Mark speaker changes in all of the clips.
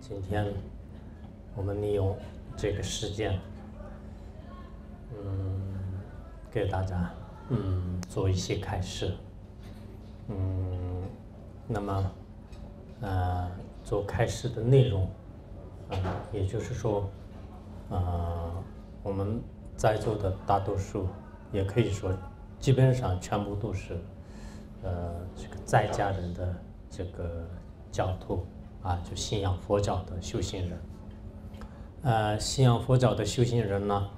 Speaker 1: 今天我们利用这个时间，给大家做一些开示，那么做开示的内容，也就是说，我们在座的大多数，也可以说基本上全部都是这个在家人的这个教徒啊，就信仰佛教的修行人。信仰佛教的修行人呢，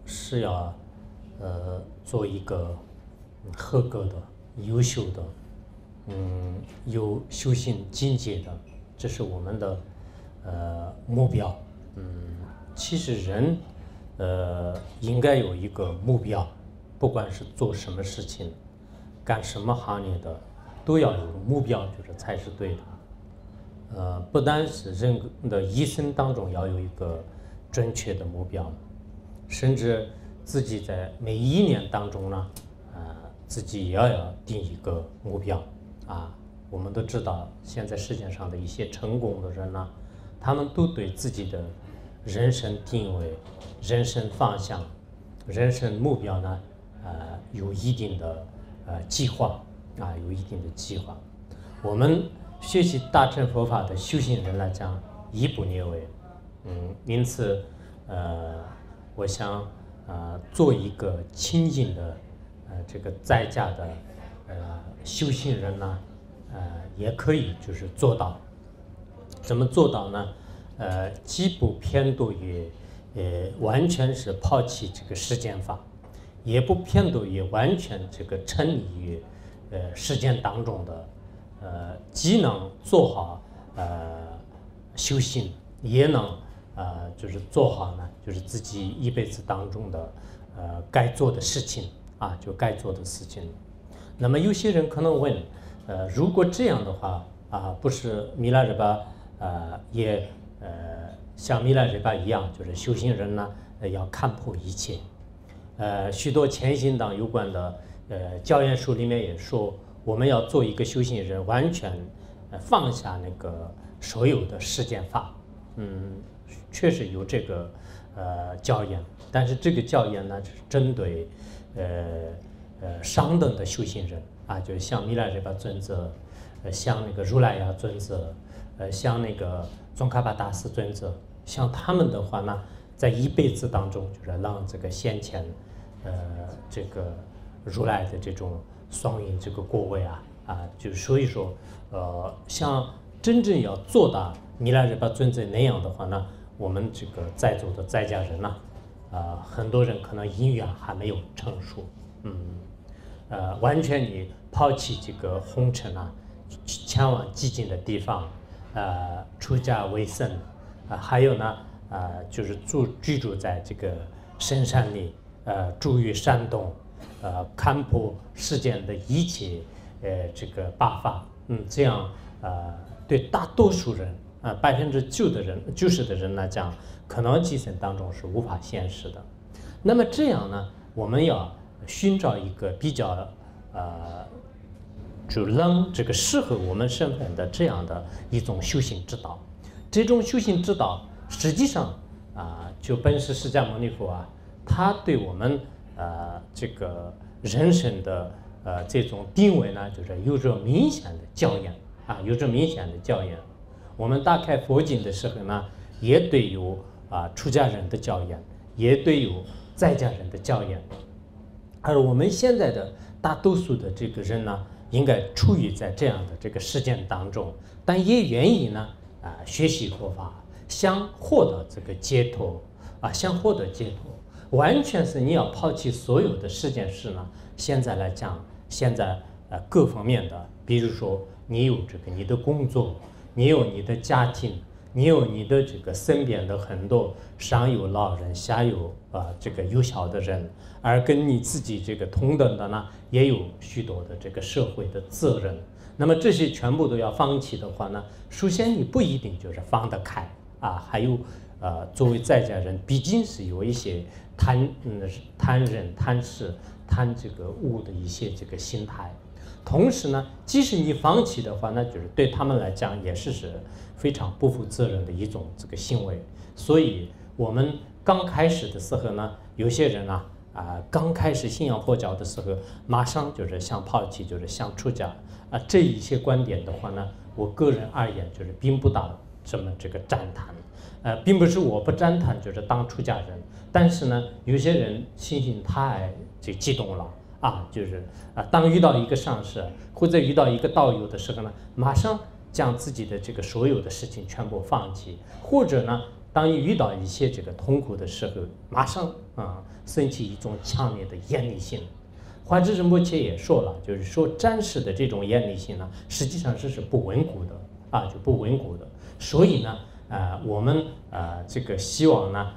Speaker 1: 是要做一个合格的、优秀的，有修行境界的，这是我们的目标。其实人应该有一个目标，不管是做什么事情、干什么行业的，都要有目标，就是才是对的。不单是人的一生当中要有一个准确的目标，甚至自己在每一年当中呢，自己也要定一个目标啊。我们都知道，现在世界上的一些成功的人呢，他们都对自己的人生定位、人生方向、人生目标呢，有一定的计划啊，有一定的计划。我们学习大乘佛法的修行人来讲，一步列为，因此，我想，做一个清净的，这个在家的，修行人呢，也可以就是做到。怎么做到呢？既不偏袒于，完全是抛弃这个世间法，也不偏袒于完全这个沉溺于，世间当中的。既能做好修行，也能就是做好呢，就是自己一辈子当中的该做的事情啊，就该做的事情。那么有些人可能问，如果这样的话不是弥勒日巴也像弥勒日巴一样，就是修行人呢要看破一切。许多前行党有关的教研书里面也说，我们要做一个修行人，完全放下那个所有的世间法。确实有这个教研，但是这个教研呢是针对上等的修行人啊，就是像弥勒日巴尊者，像那个如来呀尊者，像那个宗喀巴大师尊者，像他们的话呢，在一辈子当中，就是让这个先前这个如来的这种双运这个果位就所以说，像真正要做到弥勒日巴尊者那样的话呢，我们这个在座的在家人呢，很多人可能因缘还没有成熟，完全你抛弃这个红尘前往寂静的地方，出家为僧，还有呢，就是居住在这个深山里，住于山洞。看破世间的一切，这个八法，这样对大多数人90%的人来讲，可能今生当中是无法现实的。那么这样呢，我们要寻找一个比较就能这个适合我们身份的这样的一种修行之道。这种修行之道，实际上就本师释迦牟尼佛他对我们这个人生的这种定位呢，就是有着明显的教研有着明显的教研。我们打开佛经的时候呢，也对有出家人的教研，也对有在家人的教研。而我们现在的大多数的这个人呢，应该处于在这样的这个实践当中，但也愿意呢学习佛法，想获得这个解脱想获得解脱。完全是你要抛弃所有的世间事呢。现在来讲，现在各方面的，比如说你有这个你的工作，你有你的家庭，你有你的这个身边的很多上有老人，下有这个有小的人，而跟你自己这个同等的呢，也有许多的这个社会的责任。那么这些全部都要放弃的话呢，首先你不一定就是放得开还有作为在家人，毕竟是有一些贪人、贪事、贪这个物的一些这个心态，同时呢，即使你放弃的话，那就是对他们来讲也是非常不负责任的一种这个行为。所以我们刚开始的时候呢，有些人呢刚开始信仰佛教的时候，马上就是想抛弃，就是想出家这一些观点的话呢，我个人而言就是并不大这么这个赞叹。并不是我不赞叹就是当出家人，但是呢，有些人心太激动了就是当遇到一个上师或者遇到一个道友的时候呢，马上将自己的这个所有的事情全部放弃，或者呢，当你遇到一些这个痛苦的时候，马上升起一种强烈的厌离心。华智仁波切也说了，就是说暂时的这种厌离心呢，实际上是不稳固的就不稳固的。所以呢，我们这个希望呢，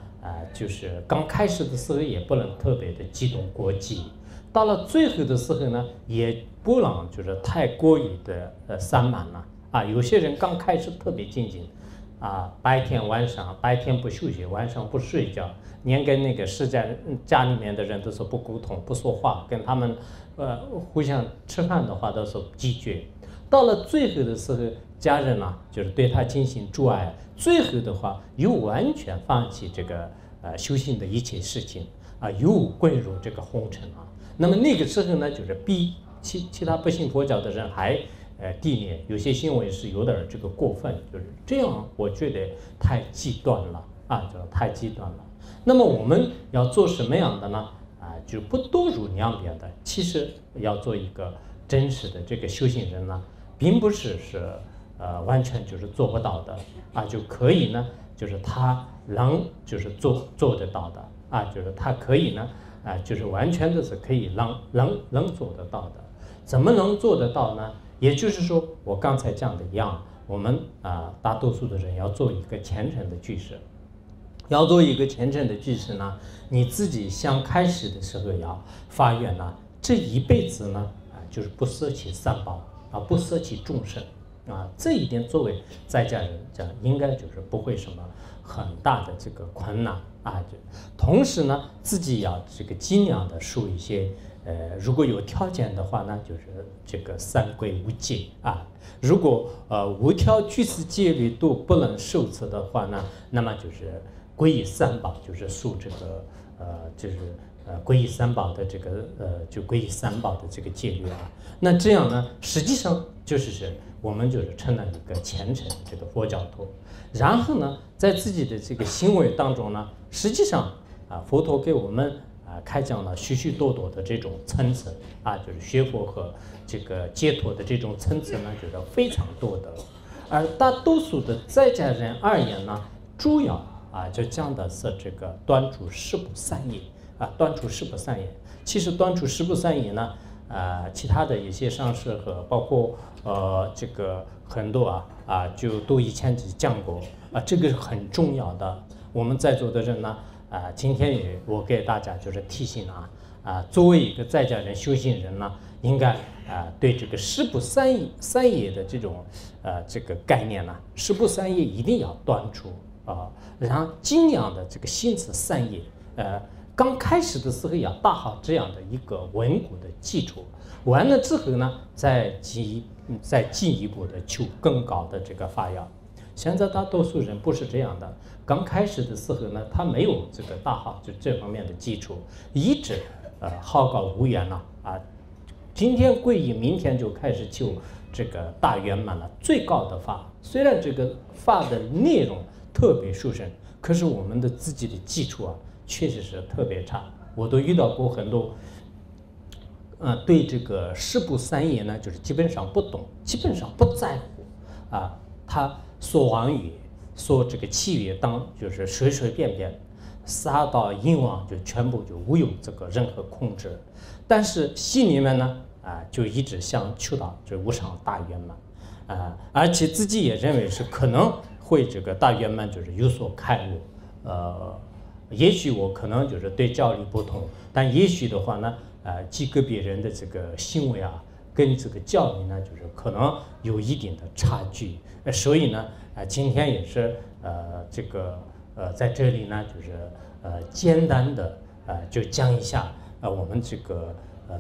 Speaker 1: 就是刚开始的时候也不能特别的激动过激，到了最后的时候呢，也不能就是太过于的散漫了有些人刚开始特别精进白天晚上，白天不休息，晚上不睡觉，连跟那个家里面的人都是不沟通、不说话，跟他们互相吃饭的话都是拒绝。到了最后的时候，家人呢就是对他进行阻碍，最后的话又完全放弃这个修行的一切事情又滚入这个红尘那么那个时候呢，就是比其他不信佛教的人还低劣，有些行为是有点这个过分，就是这样，我觉得太极端了就太极端了。那么我们要做什么样的呢？就不多如两边的。其实要做一个真实的这个修行人呢，并不是完全就是做不到的就可以呢，就是他能就是做得到的就是他可以呢就是完全的是可以能做得到的。怎么能做得到呢？也就是说，我刚才讲的一样，我们大多数的人要做一个虔诚的居士。要做一个虔诚的居士呢，你自己想开始的时候要发愿呢，这一辈子呢就是不舍弃三宝不舍弃众生这一点作为在家人讲，应该就是不会什么很大的这个困难同时呢，自己要这个尽量的受一些如果有条件的话呢，就是这个三皈五戒如果无条居士戒律都不能受持的话呢，那么就是皈依三宝，就是受这个就是皈依三宝的这个就皈依三宝的这个戒律那这样呢，实际上就是我们就是成了一个虔诚的这个佛教徒。然后呢，在自己的这个行为当中呢，实际上佛陀给我们开讲了许许多多的这种层次就是学佛和这个解脱的这种层次呢，就是非常多的。而大多数的在家人而言呢，主要就讲的是这个断除十不善业断除十不善业。其实断除十不善业呢，其他的一些上师和包括这个很多就都以前讲过这个是很重要的。我们在座的人呢今天也我给大家就是提醒作为一个在家人修行人呢，应该对这个十不善业的这种这个概念呢，十不善业一定要断除然后尽量的这个心持善业刚开始的时候要打好这样的一个稳固的基础，完了之后呢，再进一步的求更高的这个发扬。现在大多数人不是这样的，刚开始的时候呢，他没有这个打好就这方面的基础，一直好高骛远今天皈依，明天就开始求这个大圆满了，最高的法。虽然这个法的内容特别殊胜，可是我们的自己的基础确实是特别差。我都遇到过很多对这个十不善业呢，就是基本上不懂，基本上不在乎他说妄语，说这个契约就是随随便便撒到淫妄，就全部就无有这个任何控制。但是心里面呢就一直想求到这无上大圆满而且自己也认为是可能会这个大圆满就是有所开悟也许我可能就是对教理不同，但也许的话呢极个别人的这个行为跟这个教理呢就是可能有一定的差距所以呢今天也是这个在这里呢就是简单的就讲一下我们这个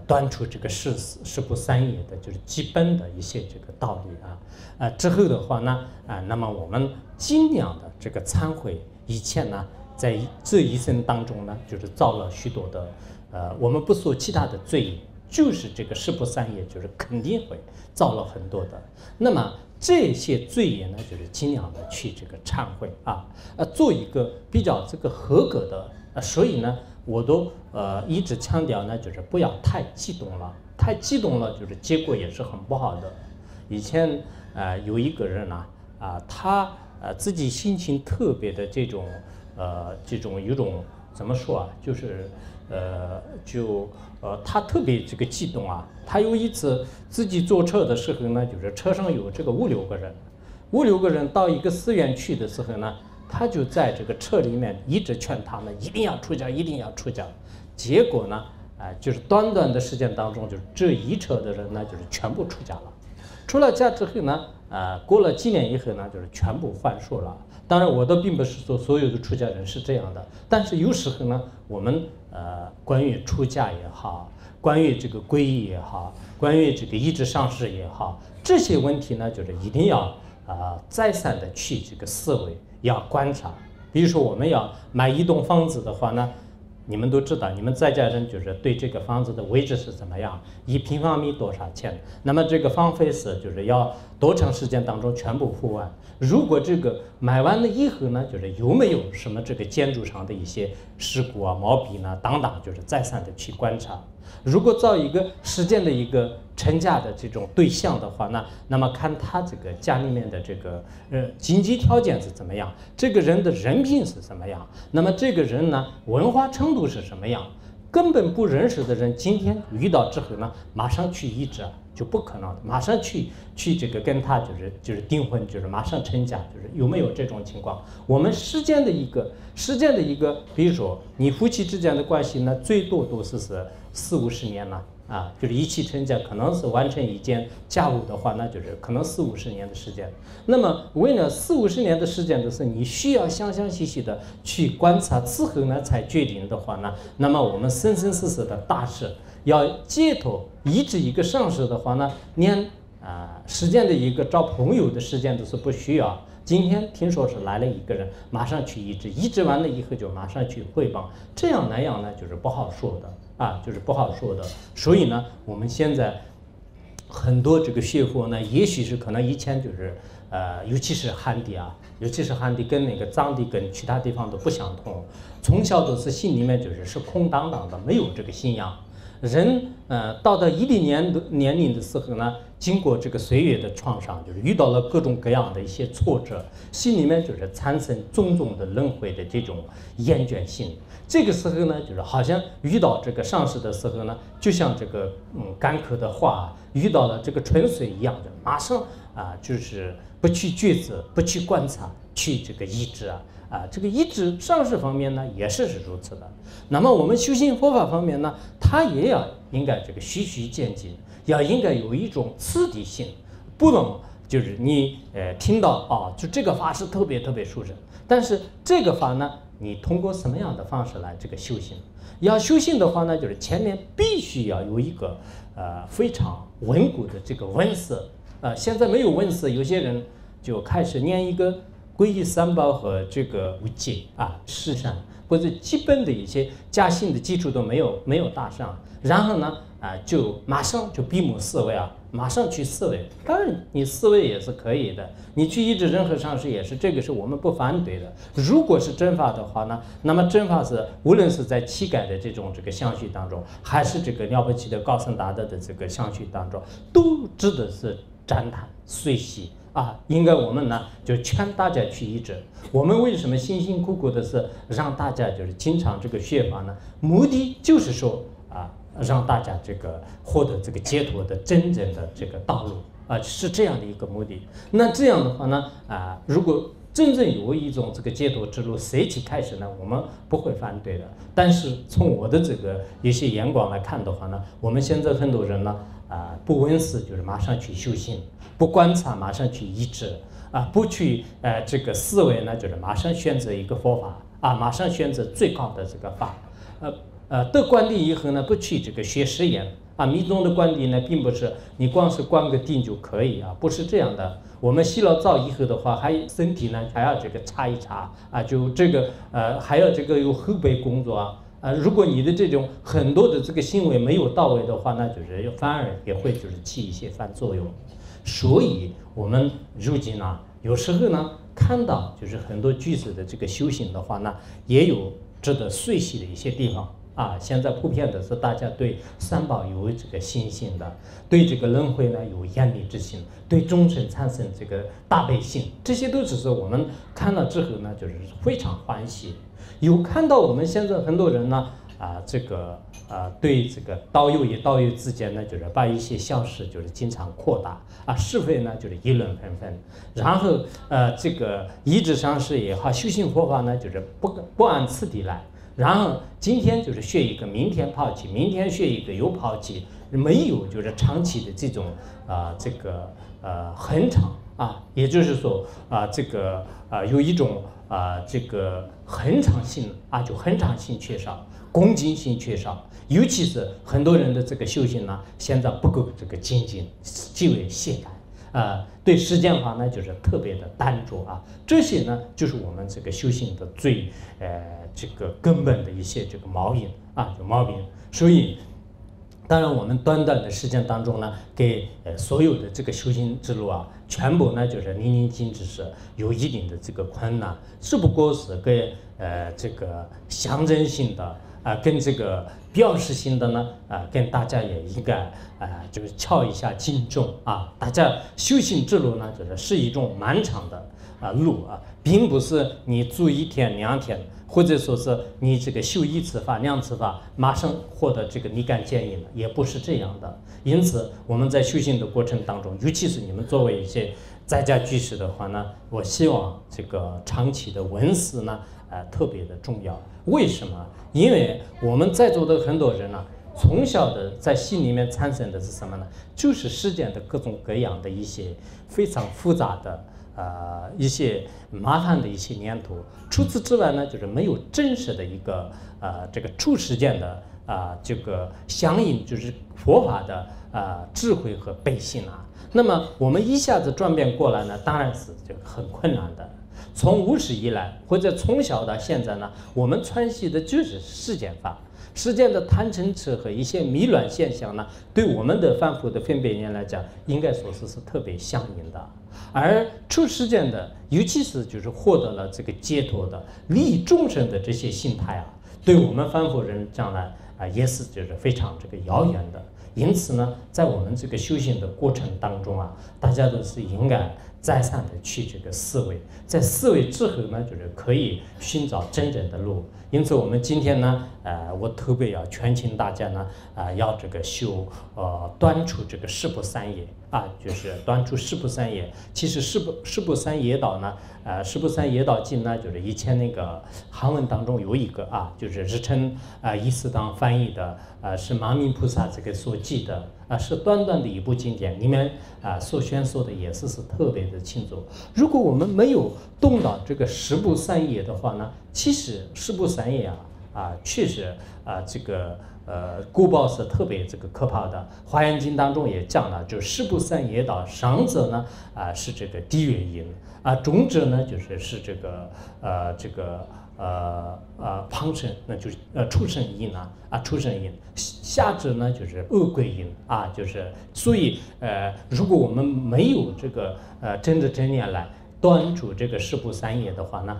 Speaker 1: 端出这个十不三业的就是基本的一些这个道理之后的话呢那么我们尽量的这个忏悔以前呢，在这一生当中呢，就是造了许多的我们不说其他的罪业，就是这个十不三业，就是肯定会造了很多的。那么这些罪业呢，就是尽量的去这个忏悔做一个比较这个合格的所以呢，我都一直强调呢，就是不要太激动了，太激动了就是结果也是很不好的。以前有一个人呢他自己心情特别的这种有种怎么说就是他特别这个激动他有一次自己坐车的时候呢，就是车上有这个5、6个人到一个寺院去的时候呢，他就在这个车里面一直劝他们一定要出家，一定要出家。结果呢就是短短的时间当中，就是这一车的人呢，就是全部出家了。出了家之后呢过了几年以后呢，就是全部还俗了。当然我都并不是说所有的出家人是这样的，但是有时候呢，我们关于出家也好，关于这个皈依也好，关于这个依止上师也好，这些问题呢，就是一定要再三的去这个思维，要观察。比如说我们要买一栋房子的话呢，你们都知道，你们在家人就是对这个房子的位置是怎么样，1平方米多少钱，那么这个房费是就是要多长时间当中全部付完。如果这个买完了以后呢，就是有没有什么这个建筑上的一些事故毛病呢等等，就是再三的去观察。如果造一个实践的一个成家的这种对象的话呢，那么看他这个家里面的这个经济条件是怎么样，这个人的人品是怎么样，那么这个人呢文化程度是什么样。根本不认识的人，今天遇到之后呢，马上去医治就不可能的，马上去这个跟他就是订婚，就是马上成家，就是有没有这种情况？我们实践的一个，比如说你夫妻之间的关系呢，最多都是4、50年了就是一起成家，可能是完成一件家务的话，那就是可能4、50年的时间。那么为了4、50年的时间的是，你需要详细的去观察之后呢，才决定的话呢，那么我们生生世世的大事要解脱医治一个上师的话呢，连时间的一个找朋友的时间都是不需要。今天听说是来了一个人，马上去医治完了以后就马上去汇报，这样那样呢，就是不好说的就是不好说的。所以呢，我们现在很多这个学佛呢，也许是可能以前就是尤其是汉地跟那个藏地跟其他地方都不相同，从小都是心里面就是空荡荡的，没有这个信仰。人到了一定年龄的时候呢，经过这个岁月的创伤，就是遇到了各种各样的一些挫折，心里面就是产生种种的轮回的这种厌倦性。这个时候呢，就是好像遇到这个上师的时候呢，就像这个干渴的花遇到了这个春水一样的，马上就是不去觉知，不去观察，去这个医治这个医治上师方面呢，也是如此的。那么我们修行佛法方面呢，它也应该这个循序渐进，应该有一种次第性，不能就是你听到就这个法是特别殊胜，但是这个法呢，你通过什么样的方式来这个修行？要修行的话呢，就是前面必须要有一个非常稳固的这个闻思。现在没有闻思，有些人就开始念一个皈依三宝和这个无戒十善，或者基本的一些加行的基础都没有打上，然后呢就马上就闭目思维马上去思维。当然你思维也是可以的，你去医治任何上师也是，这个是我们不反对的。如果是正法的话呢，那么正法是无论是在乞丐的这个相续当中，还是这个了不起的高僧大德的这个相续当中，都值得是赞叹随喜应该我们呢就劝大家去医治。我们为什么辛辛苦苦的是让大家就是经常这个学法呢？目的就是说让大家这个获得这个解脱的真正的这个道路是这样的一个目的。那这样的话呢如果真正有一种这个解脱之路谁去开始呢？我们不会反对的。但是从我的这个一些眼光来看的话呢，我们现在很多人呢不闻思就是马上去修行，不观察马上去医治不去这个思维呢就是马上选择一个佛法马上选择最高的这个法得观点以后呢，不去这个学实验啊。密宗的观点呢，并不是你光是观个定就可以啊，不是这样的。我们洗了澡以后的话，还身体呢还要这个擦一擦啊，就这个还要这个有后备工作啊。如果你的这种很多的这个行为没有到位的话，那就是反而也会就是起一些反作用。所以我们如今呢，有时候呢看到就是很多居士的这个修行的话呢，也有值得学习的一些地方啊。现在普遍的是大家对三宝有这个信心的，对这个轮回呢有厌离之心，对众生产生这个大悲心，这些都只是我们看了之后呢，就是非常欢喜。有看到我们现在很多人呢对这个道友与道友之间呢，就是把一些小事就是经常扩大啊，是非呢就是议论纷纷，然后这个一直上师也好，修行佛法呢就是不按次第来，然后今天就是学一个，明天抛弃，明天学一个又抛弃，没有就是长期的这种恒常啊，也就是说有一种这个恒常性啊，就恒常性缺少，恭敬性缺少，尤其是很多人的这个修行呢，现在不够这个精进，极为懈怠对实践法呢就是特别的单着啊，这些呢就是我们这个修行的最这个根本的一些这个毛病啊，就毛病。所以当然我们短短的时间当中呢，给所有的这个修行之路啊，全部呢就是淋漓尽致，是有一定的这个困难，只不过是跟这个象征性的跟这个表示性的呢跟大家也应该就是敲一下警钟啊。大家修行之路呢，是一种漫长的路啊，并不是你住1天2天，或者说是你这个修1次法2次法，马上获得这个立竿见影了，也不是这样的。因此，我们在修行的过程当中，尤其是你们作为一些在家居士的话呢，我希望这个长期的闻思呢，特别的重要。为什么？因为我们在座的很多人呢，从小的在心里面产生的是什么呢？就是世间的各种各样的一些非常复杂的一些麻烦的一些念头。除此之外呢，就是没有真实的一个这个处世间的这个相应就是佛法的智慧和悲心啊。那么我们一下子转变过来呢，当然是这个很困难的。从无始以来，或者从小到现在呢，我们传习的就是世间法。世间的贪嗔痴和一些迷乱现象呢，对我们的凡夫的分别念来讲，应该说是特别相应的。而出世间的，尤其是就是获得了这个解脱的、利益众生的这些心态啊，对我们凡夫人将来也是就是非常这个遥远的。因此呢，在我们这个修行的过程当中啊，大家都是应该再三的去这个思维，在思维之后呢，就是可以寻找真正的路。因此，我们今天呢，我特别要劝请大家呢，要这个断除这个十不三业啊，就是断除十不三业。其实十不三业道呢，十不三业道经呢，就是以前那个韩文当中有一个就是日称伊斯当翻译的，是马明菩萨这个所记的。是短短的一部经典，里面所宣说的也是特别的清楚。如果我们没有动到这个十不三业的话呢，其实十不三业确实这个果报是特别这个可怕的。华严经当中也讲了，就十不三业道，上者呢是这个地狱因中者呢是这个旁生，那就是畜生因畜生因，下者呢就是恶鬼因就是所以如果我们没有这个真念来断除这个十不三业的话呢，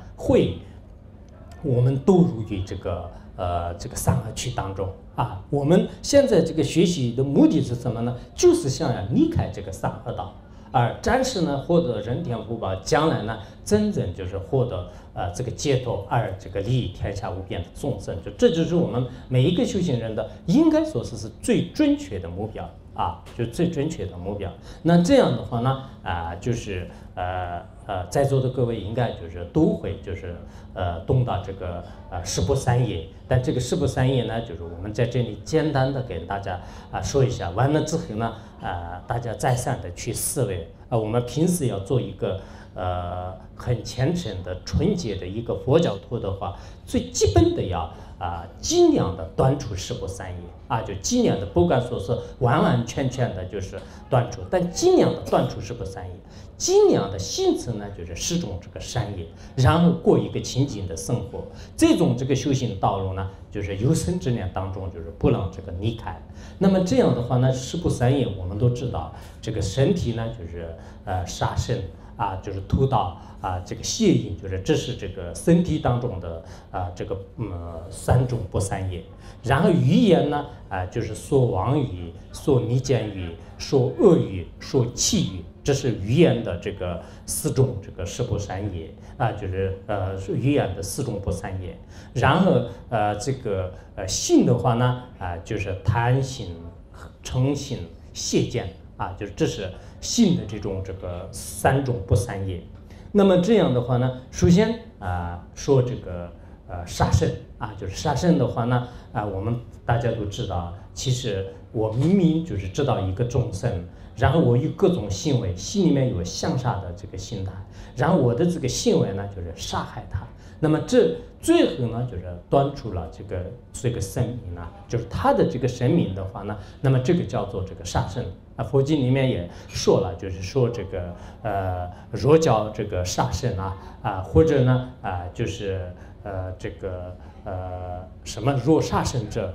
Speaker 1: 我们堕入于这个三恶趣当中我们现在这个学习的目的是什么呢？就是想要离开这个三恶道。而暂时呢，获得人天福报，将来呢，真正就是获得这个解脱，而这个利益天下无边的众生，这就是我们每一个修行人的应该说是最准确的目标就最准确的目标。那这样的话呢，就是在座的各位应该就是都会就是动到这个十不三业。但这个十不三业呢，就是我们在这里简单的给大家说一下，完了之后呢，大家再三的去思维我们平时要做一个很虔诚的纯洁的一个佛教徒的话，最基本的要尽量的断除十不三业啊，就尽量的不敢说是完完全全的就是断除，但尽量的断除十不三业，尽量的形成呢就是十种这个善业，然后过一个清净的生活。这种这个修行道路呢，就是有生之年当中就是不能这个离开。那么这样的话呢，十不三业我们都知道，这个身体呢就是杀生啊，就是屠刀啊，这个邪淫，就是这是这个身体当中的这个三种不三业。然后语言呢就是说妄语、说逆见语、说恶语、说绮语，这是语言的这个四种这个十不三业啊，就是语言的四种不三业。然后这个性的话呢就是贪心、嗔心、邪见啊，就是这是性的这种这个三种不三业。那么这样的话呢，首先说这个杀生啊，就是杀生的话呢我们大家都知道，其实我明明就是知道一个众生，然后我有各种行为，心里面有向杀的这个心态，然后我的这个行为呢就是杀害他。那么这最后呢就是断除了这个生命呢，就是他的这个生命的话呢，那么这个叫做这个杀生啊。佛经里面也说了，就是说这个若叫这个杀生或者呢就是这个什么若杀生者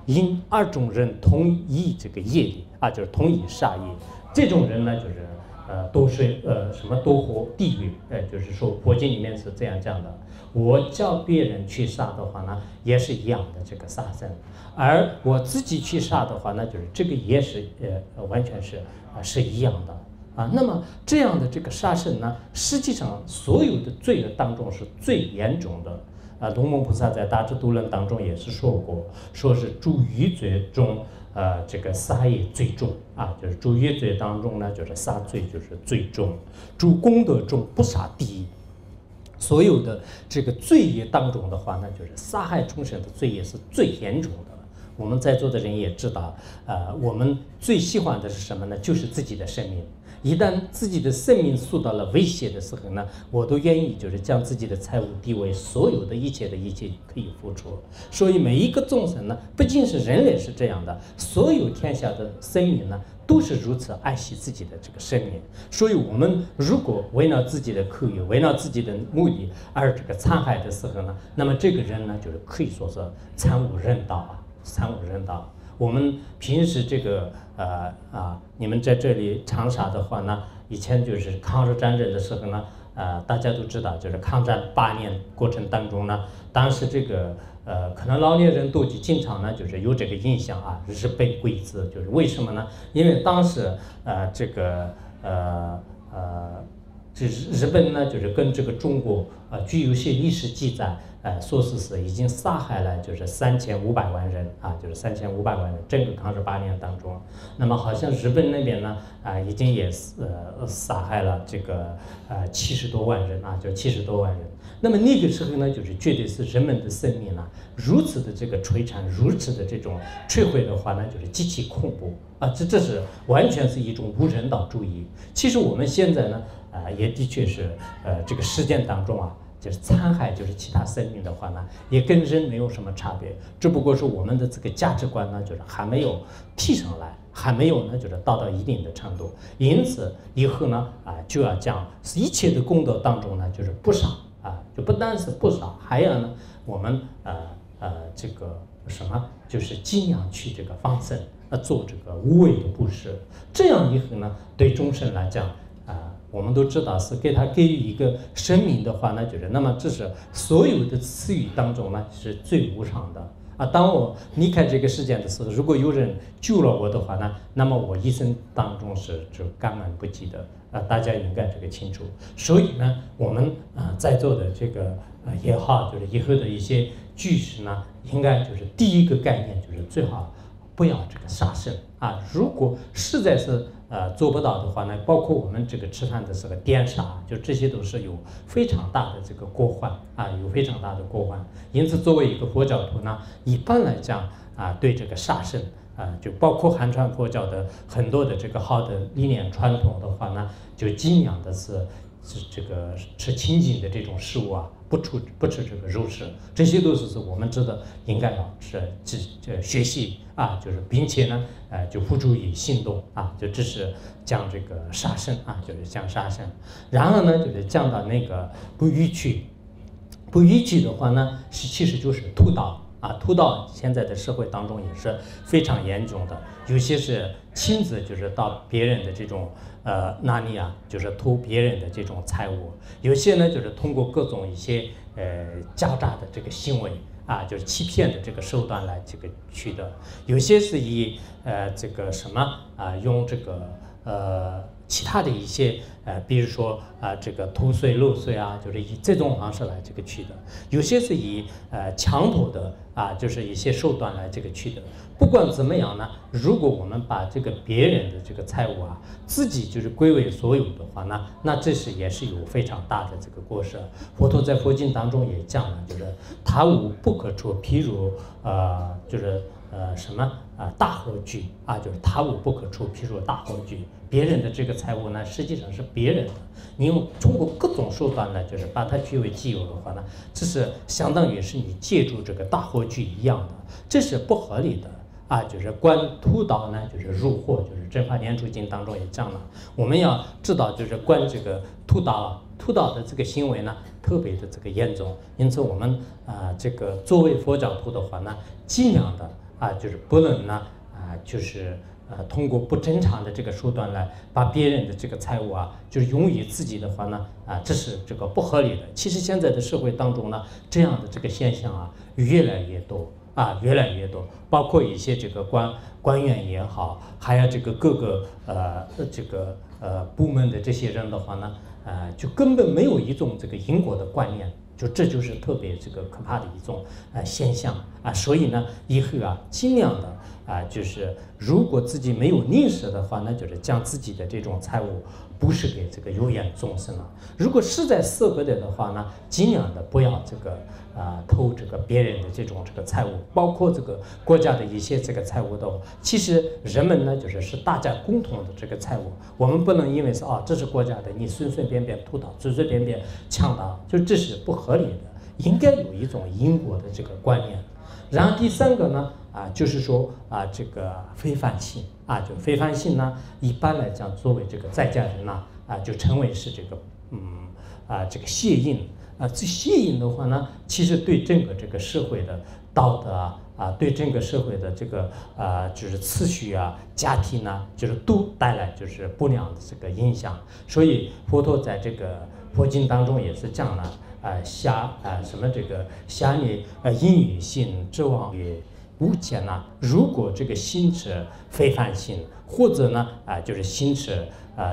Speaker 1: 因二种人同一这个业力啊，就是同一杀业，这种人呢就是都是什么都活地狱，就是说佛经里面是这样讲的。我叫别人去杀的话呢，也是一样的这个杀生，而我自己去杀的话呢，就是这个也是完全是一样的啊。那么这样的这个杀生呢，实际上所有的罪恶当中是最严重的。龙门菩萨在《大智度论》当中也是说过，说是诸余罪中这个杀业最重啊，就是诸余罪当中呢，就是杀罪就是最重，诸功德中不杀第一。所有的这个罪业当中的话呢，就是杀害众生的罪业是最严重的。我们在座的人也知道，我们最喜欢的是什么呢？就是自己的生命。一旦自己的生命受到了威胁的时候呢，我都愿意就是将自己的财物地位，所有的一切可以付出。所以每一个众生呢，不仅是人类是这样的，所有天下的生命呢，都是如此爱惜自己的这个生命。所以我们如果为了自己的口欲，为了自己的目的而这个残害的时候呢，那么这个人呢，就是可以说是惨无人道啊，惨无人道。我们平时这个你们在这里长沙的话呢，以前就是抗日战争的时候呢，大家都知道，就是抗战8年过程当中呢，当时这个可能老年人都经常呢就是有这个印象啊，日本鬼子，就是为什么呢？因为当时这日本呢就是跟这个中国具有些历史记载。说是已经杀害了就是3500万人啊，就是3500万人，整个抗日8年当中。那么好像日本那边呢已经也杀害了这个70多万人啊，就70多万人。那么那个时候呢，就是绝对是人们的生命呢如此的这个摧残，如此的这种摧毁的话呢，就是极其恐怖啊，这是完全是一种无人道主义。其实我们现在呢也的确是这个实践当中就是残害就是其他生命的话呢，也跟人没有什么差别，只不过是我们的这个价值观呢，就是还没有提上来，还没有呢就是到一定的程度。因此以后呢就要将一切的功德当中呢，就是不杀就不单是不杀，还要呢我们这个什么，就是尽量去这个放生做这个无为的布施。这样以后呢，对众生来讲我们都知道是给予一个生命的话呢，就是那么这是所有的赐予当中呢是最无上的当我离开这个世界的时候，如果有人救了我的话呢，那么我一生当中是感恩不尽的大家应该这个清楚。所以呢，我们在座的这个也好，就是以后的一些居士呢，应该就是第一个概念就是最好不要这个杀生如果实在是做不到的话呢，包括我们这个吃饭的时候颠杀，就这些都是有非常大的这个过患有非常大的过患。因此，作为一个佛教徒呢，一般来讲对这个杀生就包括汉传佛教的很多的这个好的理念传统的话呢，就尽量的是个吃清净的这种食物啊，不吃这个肉食，这些都是我们知道应该要学习啊，就是并且呢，就付诸于行动啊，就这是讲这个杀生啊，就是讲杀生。然后呢，就是讲到那个不逾矩，不逾矩的话呢，其实就是屠刀。屠刀现在的社会当中也是非常严重的，有些是亲自就是到别人的这种那里啊，就是偷别人的这种财物；有些呢就是通过各种一些狡诈的这个行为啊，就是欺骗的这个手段来这个取得；有些是以这个什么用这个其他的一些比如说这个偷税漏税啊，就是以这种方式来这个取得；有些是以强迫的就是一些手段来这个取得。不管怎么样呢，如果我们把这个别人的这个财物自己就是归为所有的话呢，那这是也是有非常大的这个过失。佛陀在佛经当中也讲了，就是他无不可出，譬如就是什么大火炬就是他无不可出，譬如大火炬。别人的这个财物呢，实际上是别人的，你通过各种手段呢，就是把它据为己有的话呢，这是相当于是你借助这个大火炬一样的，这是不合理的就是观屠刀呢，就是入祸，就是《正法念处经》当中也讲了，我们要知道就是观这个屠刀的这个行为呢，特别的这个严重，因此我们这个作为佛教徒的话呢，尽量的就是不能呢就是通过不正常的这个手段来把别人的这个财物就是用于自己的话呢这是这个不合理的。其实现在的社会当中呢，这样的这个现象越来越多越来越多，包括一些这个官员也好，还有这个各个这个部门的这些人的话呢，就根本没有一种这个因果的观念。这就是特别这个可怕的一种现象所以呢，以后尽量的就是如果自己没有吝啬的话呢，就是将自己的这种财物布施给这个有缘众生了。如果实在舍不得的话呢，尽量的不要这个偷这个别人的这种财物，包括这个国家的一些这个财物的话，其实人们呢是大家共同的这个财物，我们不能因为说这是国家的，你随随便便偷盗，随随便便抢盗，就这是不合理的，应该有一种因果的这个观念。然后第三个呢就是说这个非凡性就非凡性呢，一般来讲作为这个在家人就称为是这个这个邪淫这邪淫的话呢，其实对整个这个社会的道德对整个社会的这个就是次序家庭就是都带来就是不良的这个影响。所以佛陀在这个佛经当中也是讲了什么这个下列淫语性之妄曰无间如果这个心持非凡性，或者呢就是心持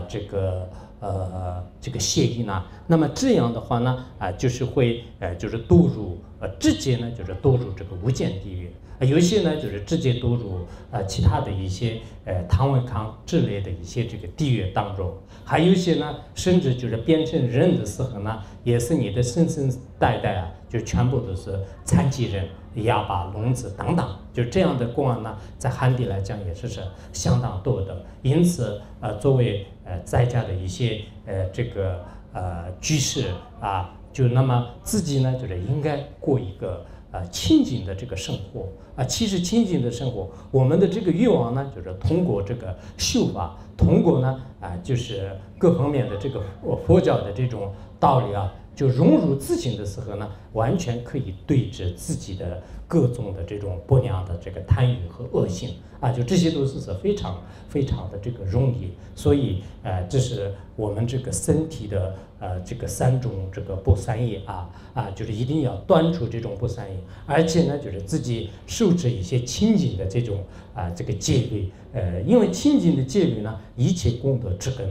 Speaker 1: 这个邪淫那么这样的话呢就是会就是堕入直接呢就是堕入这个无间地狱。有一些呢就是直接堕入其他的一些汤文康之类的一些这个地狱当中，还有一些呢甚至就是变成人的时候呢，也是你的生生代代就全部都是残疾人、哑巴、聋子等等，就这样的公案呢，在汉地来讲也是相当多的。因此作为在家的一些这个居士就那么自己呢就是应该过一个清净的这个生活其实清净的生活，我们的这个欲望呢，就是通过这个修法，通过呢就是各方面的这个佛教的这种道理就融入自性的时候呢，完全可以对治自己的各种的这种不良的这个贪欲和恶性就这些都是非常非常的这个容易。所以这是我们这个身体的这个三种这个不善业就是一定要断除这种不善业，而且呢就是自己受持一些清净的这种这个戒律因为清净的戒律呢，一切功德之根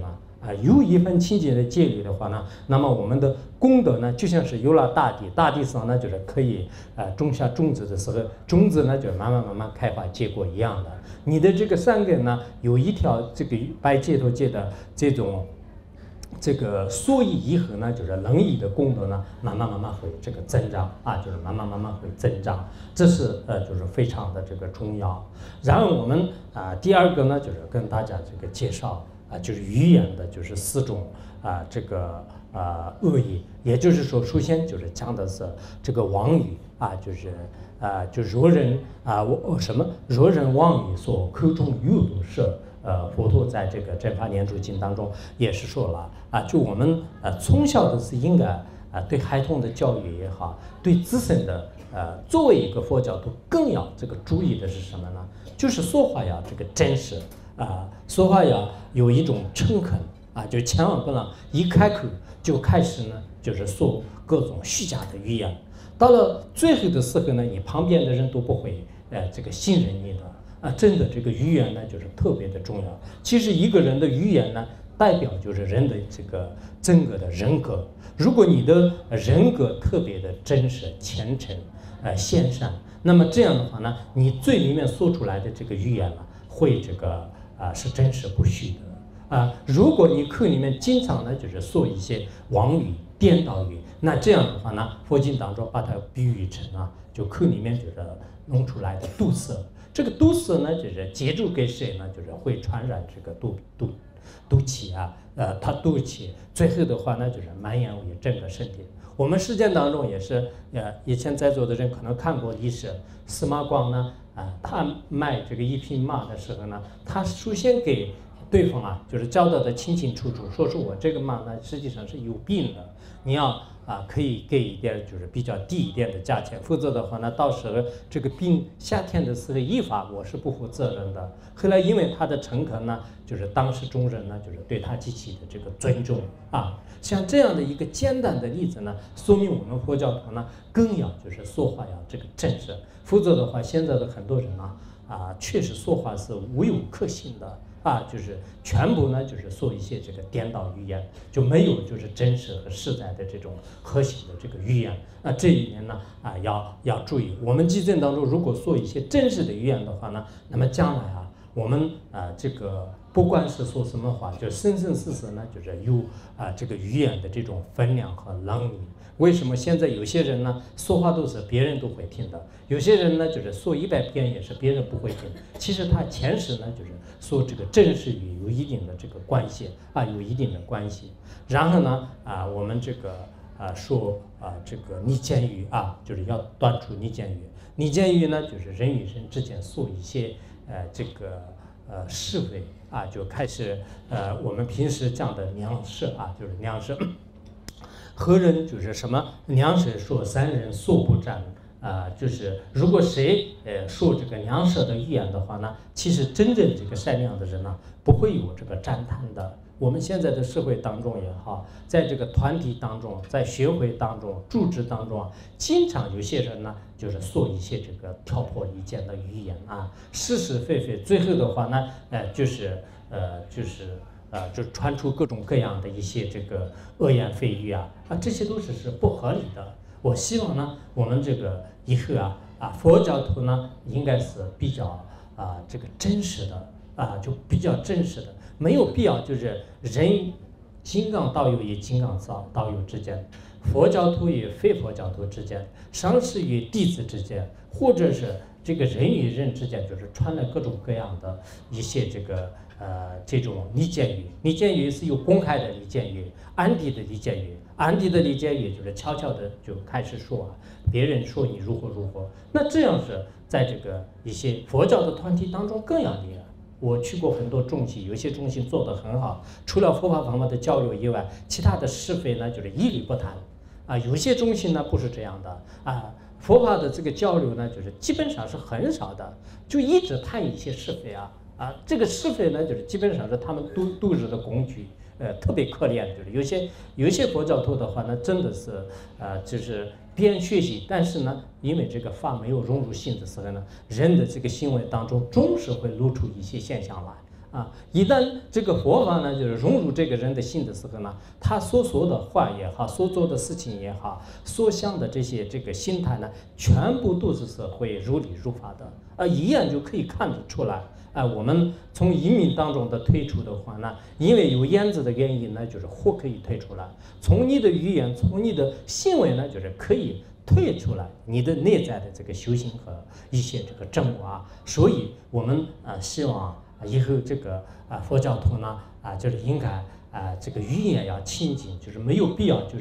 Speaker 1: 有一份清净的戒律的话呢，那么我们的功德呢，就像是有了大地，大地上呢就是可以种下种子的时候，种子呢就慢慢开花结果一样的。你的这个善根呢，有一条这个白解脱戒的这种这个所以以后呢，就是能益的功德呢，慢慢会这个增长就是慢慢会增长，这是就是非常的这个重要。然后我们第二个呢，就是跟大家这个介绍就是语言的就是4种这个恶意，也就是说，首先就是讲的是这个妄语就若人若人妄语所口中有毒是佛陀在这个正法念珠经当中也是说了就我们从小的是应该对孩童的教育也好，对自身的作为一个佛教徒更要这个注意的是什么呢？就是说话要这个真实说话要有一种诚恳就千万不能一开口就开始呢就是说各种虚假的语言。到了最后的时候呢，你旁边的人都不会这个信任你的真的这个语言呢就是特别的重要。其实一个人的语言呢，代表就是人的这个整个的人格。如果你的人格特别的真实、虔诚、献善，那么这样的话呢，你嘴里面说出来的这个语言呢，会这个是真实不虚的如果你口里面经常呢就是说一些妄语、颠倒语，那这样的话呢，佛经当中把它比喻成就口里面就是弄出来的毒蛇。这个毒蛇呢，就是接触给谁呢，就是会传染这个毒气它毒气最后的话呢，就是蔓延为整个身体。我们实践当中也是，以前在座的人可能看过历史，司马光呢，他卖这个一匹马的时候呢，他首先给对方就是交代的清清楚楚，说是我这个马呢实际上是有病的，你要可以给一点就是比较低一点的价钱，否则的话呢，到时候这个病夏天的时候一发，我是不负责任的。后来因为他的诚恳呢，就是当时众人呢就是对他极其的这个尊重像这样的一个简单的例子呢，说明我们佛教徒呢更要就是说话要这个真实，否则的话，现在的很多人确实说话是无有可信的就是全部呢就是说一些这个颠倒语言，就没有就是真实和实在的这种核心的这个语言。这里面呢要注意，我们基证当中如果说一些真实的语言的话呢，那么将来我们这个不管是说什么话，就生生世世呢就是有这个语言的这种分量和能力。为什么现在有些人呢说话都是别人都会听的，有些人呢就是说100遍也是别人不会听。其实他前世呢就是说这个真实语有一定的这个关系有一定的关系。然后呢我们这个说这个逆见语就是要断除逆见语。逆见语呢就是人与人之间说一些这个是非就开始我们平时讲的娘舌就是娘舌。何人就是什么娘舌说三人说不沾就是如果谁说这个娘舌的语言的话呢，其实真正这个善良的人呢不会有这个沾谈的。我们现在的社会当中也好，在这个团体当中，在学会当中、组织当中经常有些人呢就是说一些这个挑拨离间的语言是是非非，最后的话呢就传出各种各样的一些这个恶言蜚语这些都是不合理的。我希望呢，我们这个以后佛教徒呢，应该是比较这个真实的就比较真实的，没有必要就是人金刚道友与金刚道友之间，佛教徒与非佛教徒之间，上师与弟子之间，或者是这个人与人之间，就是传了各种各样的一些这个这种离间语。离间语是有公开的离间语，暗地的离间语。暗地的离间语就是悄悄的就开始说别人说你如何如何。那这样是在这个一些佛教的团体当中更要厉害。我去过很多中心，有些中心做得很好，除了佛法方面的交流以外，其他的是非呢就是一律不谈有些中心呢不是这样的佛法的这个交流呢就是基本上是很少的，就一直谈一些是非这个是非呢就是基本上是他们度日的工具。特别可怜，就是有一些佛教徒的话呢，真的是就是边学习，但是呢，因为这个法没有融入心的时候呢，人的这个行为当中总是会露出一些现象来一旦这个佛法呢，就是融入这个人的心的时候呢，他所说的话也好，所做的事情也好，所想的这些这个心态呢，全部都是会如理如法的一眼就可以看得出来。我们从移民当中的退出的话呢，因为有言字的原因呢，就是火可以退出来。从你的语言，从你的行为呢，就是可以退出来你的内在的这个修行和一些这个正果所以我们希望以后这个佛教徒呢就是应该这个语言要清净，就是没有必要这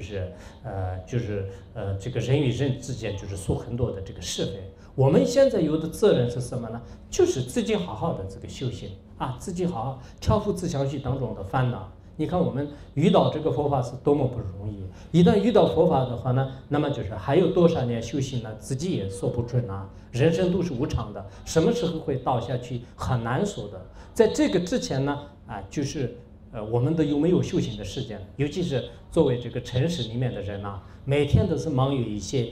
Speaker 1: 个人与人之间就是说很多的这个是非。我们现在有的责任是什么呢？就是自己好好的这个修行自己好好调伏自相续当中的烦恼。你看我们遇到这个佛法是多么不容易，一旦遇到佛法的话呢，那么就是还有多少年修行呢，自己也说不准人生都是无常的，什么时候会倒下去很难说的。在这个之前呢就是我们都有没有修行的时间，尤其是作为这个城市里面的人每天都是忙于一些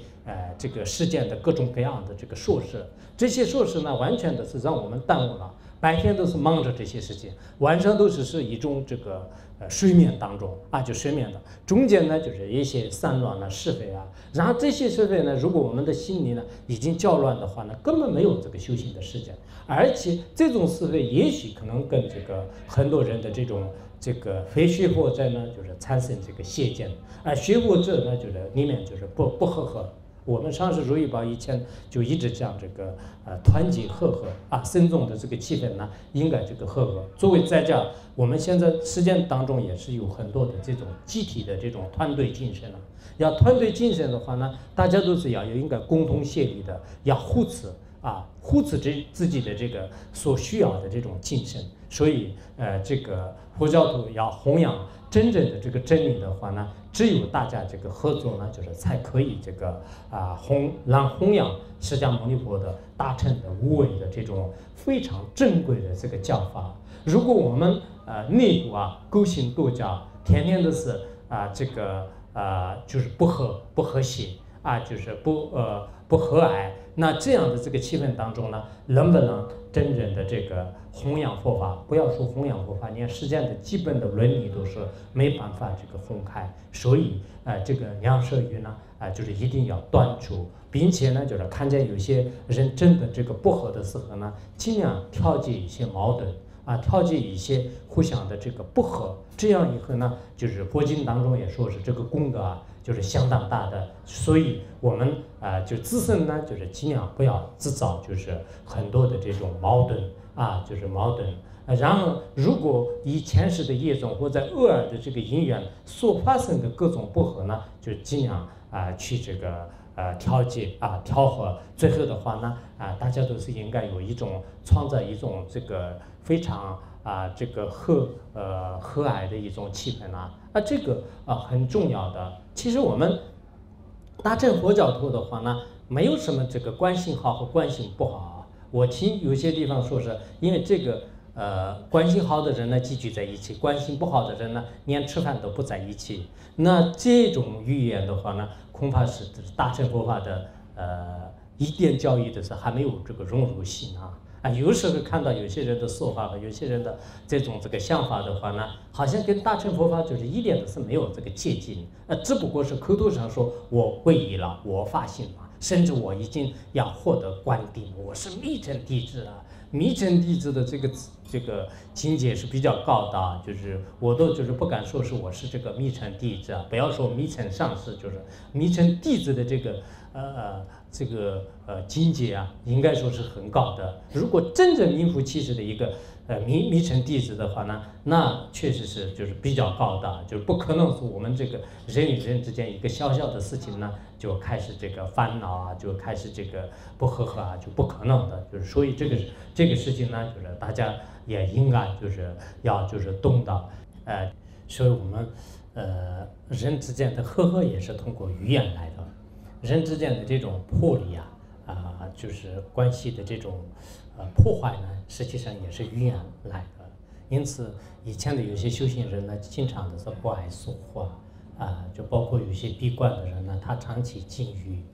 Speaker 1: 这个实践的各种各样的这个硕士，这些硕士呢完全的是让我们耽误了，白天都是忙着这些事情，晚上都是一种这个睡眠当中就睡眠的，中间呢就是一些散乱是非然后这些是非呢，如果我们的心里呢已经较乱的话呢，根本没有这个修行的时间，而且这种是非也许可能跟这个很多人的这个非学佛者呢，就是产生这个邪见，而学佛者呢，就是里面就是不和。我们上师如意宝以前就一直讲这个团结和僧众的这个气氛呢，应该这个和。作为在家，我们现在实践当中也是有很多的这种集体的这种团队精神要团队精神的话呢，大家都是应该共同协力的，要护持护持自己的这个所需要的这种精神。所以这个佛教徒要弘扬真正的这个真理的话呢，只有大家这个合作呢，就是才可以这个让弘扬释迦牟尼佛的大乘的无为的这种非常珍贵的这个教法。如果我们内部勾心斗角，天天都是这个就是不和谐就是不和蔼，那这样的这个气氛当中呢，能不能真正的这个弘扬佛法？不要说弘扬佛法，连实践的基本的伦理都是没办法这个弘开。所以这个两舌语呢就是一定要断除，并且呢就是看见有些人真的这个不合的时候呢，尽量调节一些矛盾调节一些互相的这个不合，这样以后呢，就是佛经当中也说是这个功德就是相当大的。所以我们就自身呢，就是尽量不要制造就是很多的这种矛盾就是矛盾。然后如果以前世的业种或者恶耳的这个因缘所发生的各种不合呢，就尽量去这个调节调和。最后的话呢大家都是应该有一种创造一种这个非常这个和蔼的一种气氛这个很重要的。其实我们大乘佛教徒的话呢，没有什么这个关系好和关系不好我听有些地方说是因为这个关系好的人呢聚集在一起，关系不好的人呢连吃饭都不在一起。那这种语言的话呢，恐怕是大乘佛法的一点教育的是还没有这个融入性有时候看到有些人的说法和有些人的这个想法的话呢，好像跟大乘佛法就是一点都是没有这个接近只不过是口头上说我皈依了，我发心了，甚至我已经要获得灌顶，我是密乘弟子密乘弟子的这个境界是比较高的就是我都就是不敢说是我是这个密乘弟子不要说密乘上师，就是密乘弟子的这个境界应该说是很高的。如果真正名副其实的一个密乘弟子的话呢，那确实是就是比较高的，就是不可能是我们这个人与人之间一个小小的事情呢就开始这个烦恼就开始这个不和就不可能的。就是所以这个事情呢，就是大家也应该就是要就是懂得所以我们人之间的和也是通过语言来的。人之间的这种破离就是关系的这种破坏呢，实际上也是语言来的。因此以前的有些修行人呢，经常的是不爱说话就包括有些闭关的人呢，他长期禁语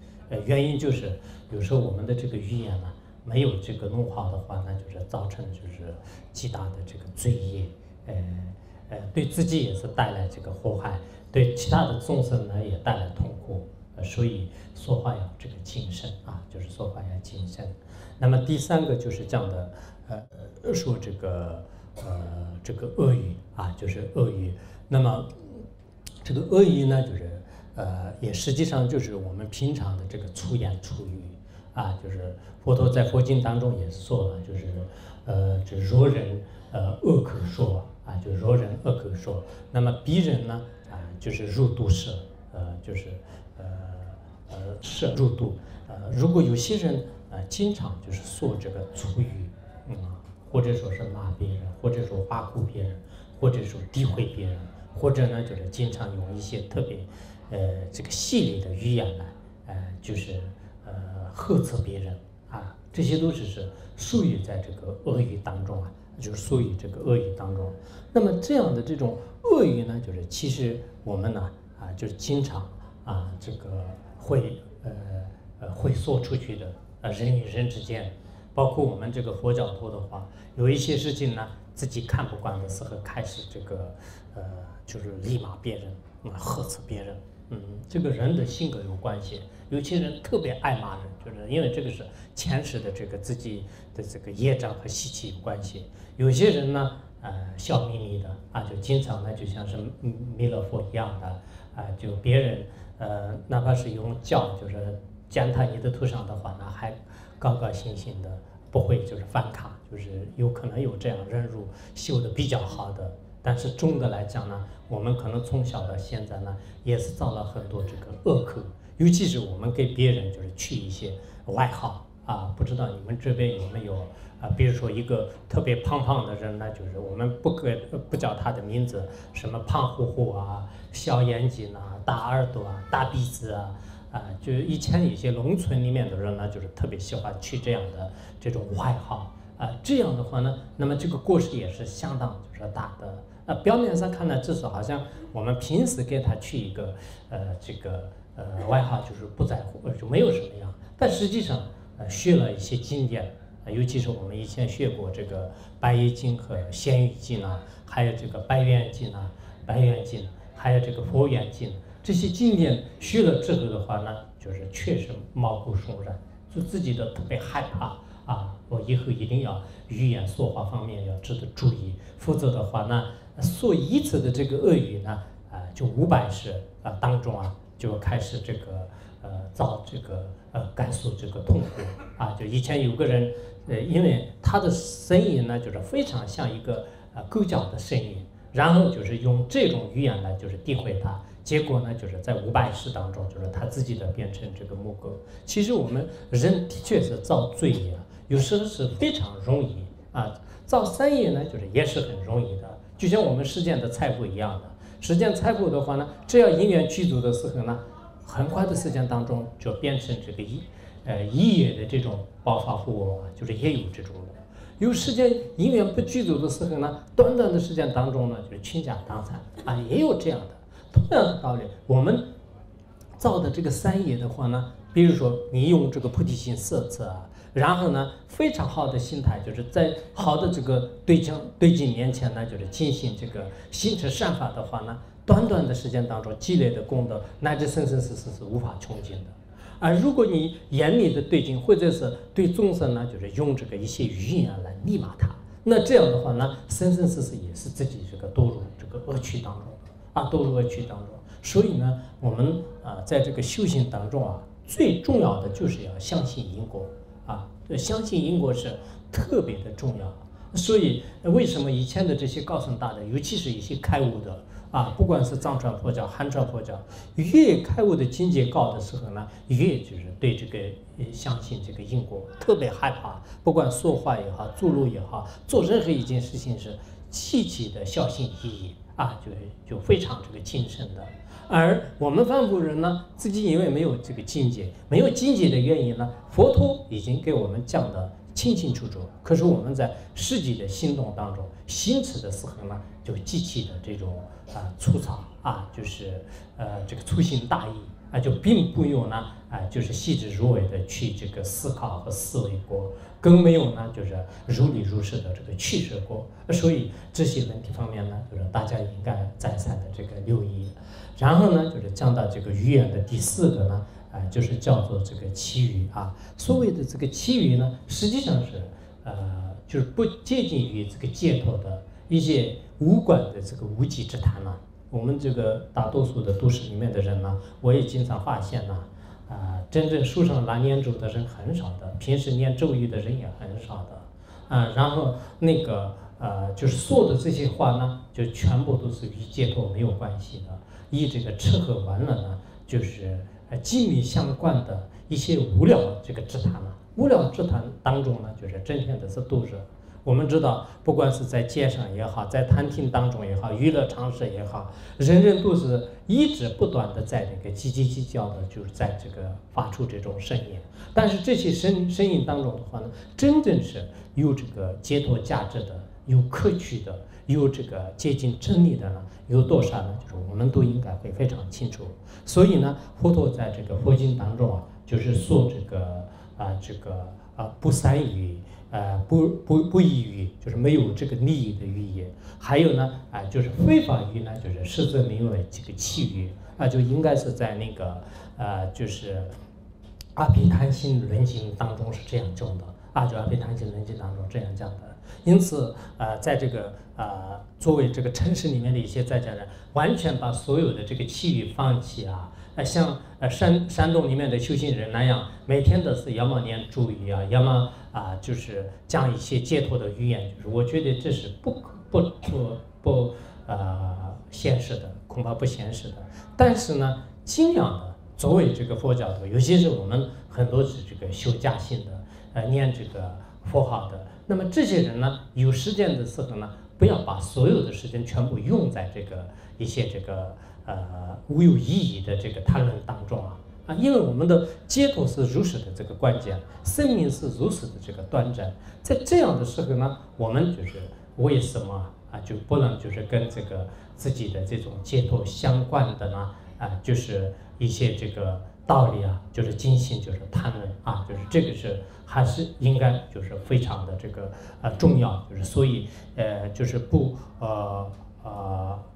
Speaker 1: 原因就是有时候我们的这个语言呢没有这个弄好的话呢，就是造成就是极大的这个罪业对自己也是带来这个祸害，对其他的众生呢也带来痛苦。所以说话要这个谨慎就是说话要谨慎。那么第三个就是讲的说这个恶语就是恶语。那么这个恶语呢，就是也实际上就是我们平常的这个粗言粗语啊，就是佛陀在佛经当中也说了，就是这若人恶口说啊，就若人恶口说，那么逼人呢啊，就是入度舍，就是摄入度，如果有些人经常就是说这个粗语，或者说是骂别人，或者说挖苦别人，或者说诋毁别人，或者呢就是经常用一些特别这个犀利的语言来就是呵斥别人啊，这些都是属于在这个恶语当中啊，就是属于这个恶语当中。那么这样的这种恶语呢，就是其实我们呢就是经常这个会说出去的人与人之间，包括我们这个佛教徒的话，有一些事情呢自己看不惯的时候，开始这个就是力骂别人，呵斥别人。这个人的性格有关系，有些人特别爱骂人，就是因为这个是前世的这个自己的这个业障和习气有关系。有些人呢，笑眯眯的就经常呢就像是弥勒佛一样的就别人哪怕是用脚就是践踏你的头上的话呢，还高高兴兴的，不会就是反抗，就是有可能有这样忍辱修的比较好的。但是总的来讲呢，我们可能从小到现在呢，也是造了很多这个恶口，尤其是我们给别人就是取一些外号不知道你们这边有没有比如说一个特别胖胖的人呢，就是我们不叫他的名字，什么胖乎乎小眼睛大耳朵大鼻子就是以前一些农村里面的人呢，就是特别喜欢取这样的这种外号这样的话呢，那么这个过失也是相当就是大的。表面上看呢，至少好像我们平时给他取一个这个外号就是不在乎，就没有什么样。但实际上学了一些经典，尤其是我们以前学过这个《白夜经》和《咸鱼经》还有这个《白猿经》白猿经，还有这个《佛缘经》这些经典学了之后的话呢，就是确实毛骨悚然，就自己的特别害怕我以后一定要语言说话方面要值得注意，否则的话呢，说一次的这个恶语呢，就500世当中就开始这个遭这个感受这个痛苦就以前有个人因为他的声音呢，就是非常像一个狗叫的声音，然后就是用这种语言来就是诋毁他。结果呢，就是在500世当中，就是他自己的变成这个母狗。其实我们人的确是造罪业，有时候是非常容易造善业呢，就是也是很容易的。就像我们实践的财富一样的，实践财富的话呢，只要因缘具足的时候呢，很快的时间当中就变成这个一业的这种暴发户翁就是也有这种的。有时间因缘不具足的时候呢，短短的时间当中呢，就是倾家荡产也有这样的。同样的道理，我们造的这个善业的话呢，比如说你用这个菩提心摄持然后呢，非常好的心态，就是在好的这个对境面前呢，就是进行这个行持善法的话呢，短短的时间当中积累的功德，乃至生生世世是无法穷尽的。而如果你严厉的对境，或者是对众生呢，就是用这个一些语言来力骂他，那这样的话呢，生生世世也是自己这个堕入这个恶趣当中。堕入恶趣当中，所以呢，我们在这个修行当中最重要的就是要相信因果相信因果是特别的重要。所以为什么以前的这些高僧大德，尤其是一些开悟的不管是藏传佛教、汉传佛教，越开悟的境界高的时候呢，越就是对这个相信这个因果特别害怕，不管说话也好，做路也好，做任何一件事情是极其的小心翼翼就非常这个谨慎的。而我们凡夫人呢，自己因为没有这个境界，没有境界的原因呢，佛陀已经给我们讲的清清楚楚。可是我们在实际的行动当中，行持的时候呢，就极其的这种粗糙就是这个粗心大意就并不用呢就是细致入微的去这个思考和思维过，更没有呢就是如理如实的这个取舍过。所以这些问题方面呢，就是大家应该再三的这个留意。然后呢，就是讲到这个语言的第4个呢，就是叫做这个祈语所谓的这个祈语呢，实际上是就是不接近于这个解脱的一些无关的这个无稽之谈我们这个大多数的都市里面的人呢，我也经常发现真正书上拿念咒的人很少的，平时念咒语的人也很少的，然后那个就是所有的这些话呢，就全部都是与解脱没有关系的，与这个吃喝玩乐呢，就是紧密相关的一些无聊这个之谈了。无聊之谈当中呢，就是整天的是都是。我们知道，不管是在街上也好，在餐厅当中也好，娱乐场所也好，人人都是一直不断的在那个叽叽叽叫的，就是在这个发出这种声音。但是这些声音当中的话呢，真正是有这个解脱价值的，有可取的，有这个接近真理的呢，有多少呢？就是我们都应该会非常清楚。所以呢，佛陀在这个佛经当中就是说这个不善语。不义语，就是没有这个利益的语言。还有呢，就是非法语呢，就是实则没有这个契语就应该是在那个就是阿毗昙心论经当中是这样讲的就阿毗昙心论经当中这样讲的。因此在这个作为这个城市里面的一些在家人，完全把所有的这个契语放弃像山洞里面的修行人那样，每天都是要么念咒语要么就是讲一些解脱的语言，就是我觉得这是不现实的，恐怕不现实的。但是呢，尽量的作为这个佛教徒，尤其是我们很多是这个修家信的，念这个佛号的，那么这些人呢，有时间的时候呢，不要把所有的时间全部用在这个一些这个无有意义的这个谈论当中因为我们的解脱是如实的这个关键，生命是如此的这个端正。在这样的时候呢，我们就是为什么就不能就是跟这个自己的这种解脱相关的呢就是一些这个道理就是进行就是谈论就是这个是还是应该就是非常的这个重要，就是所以就是不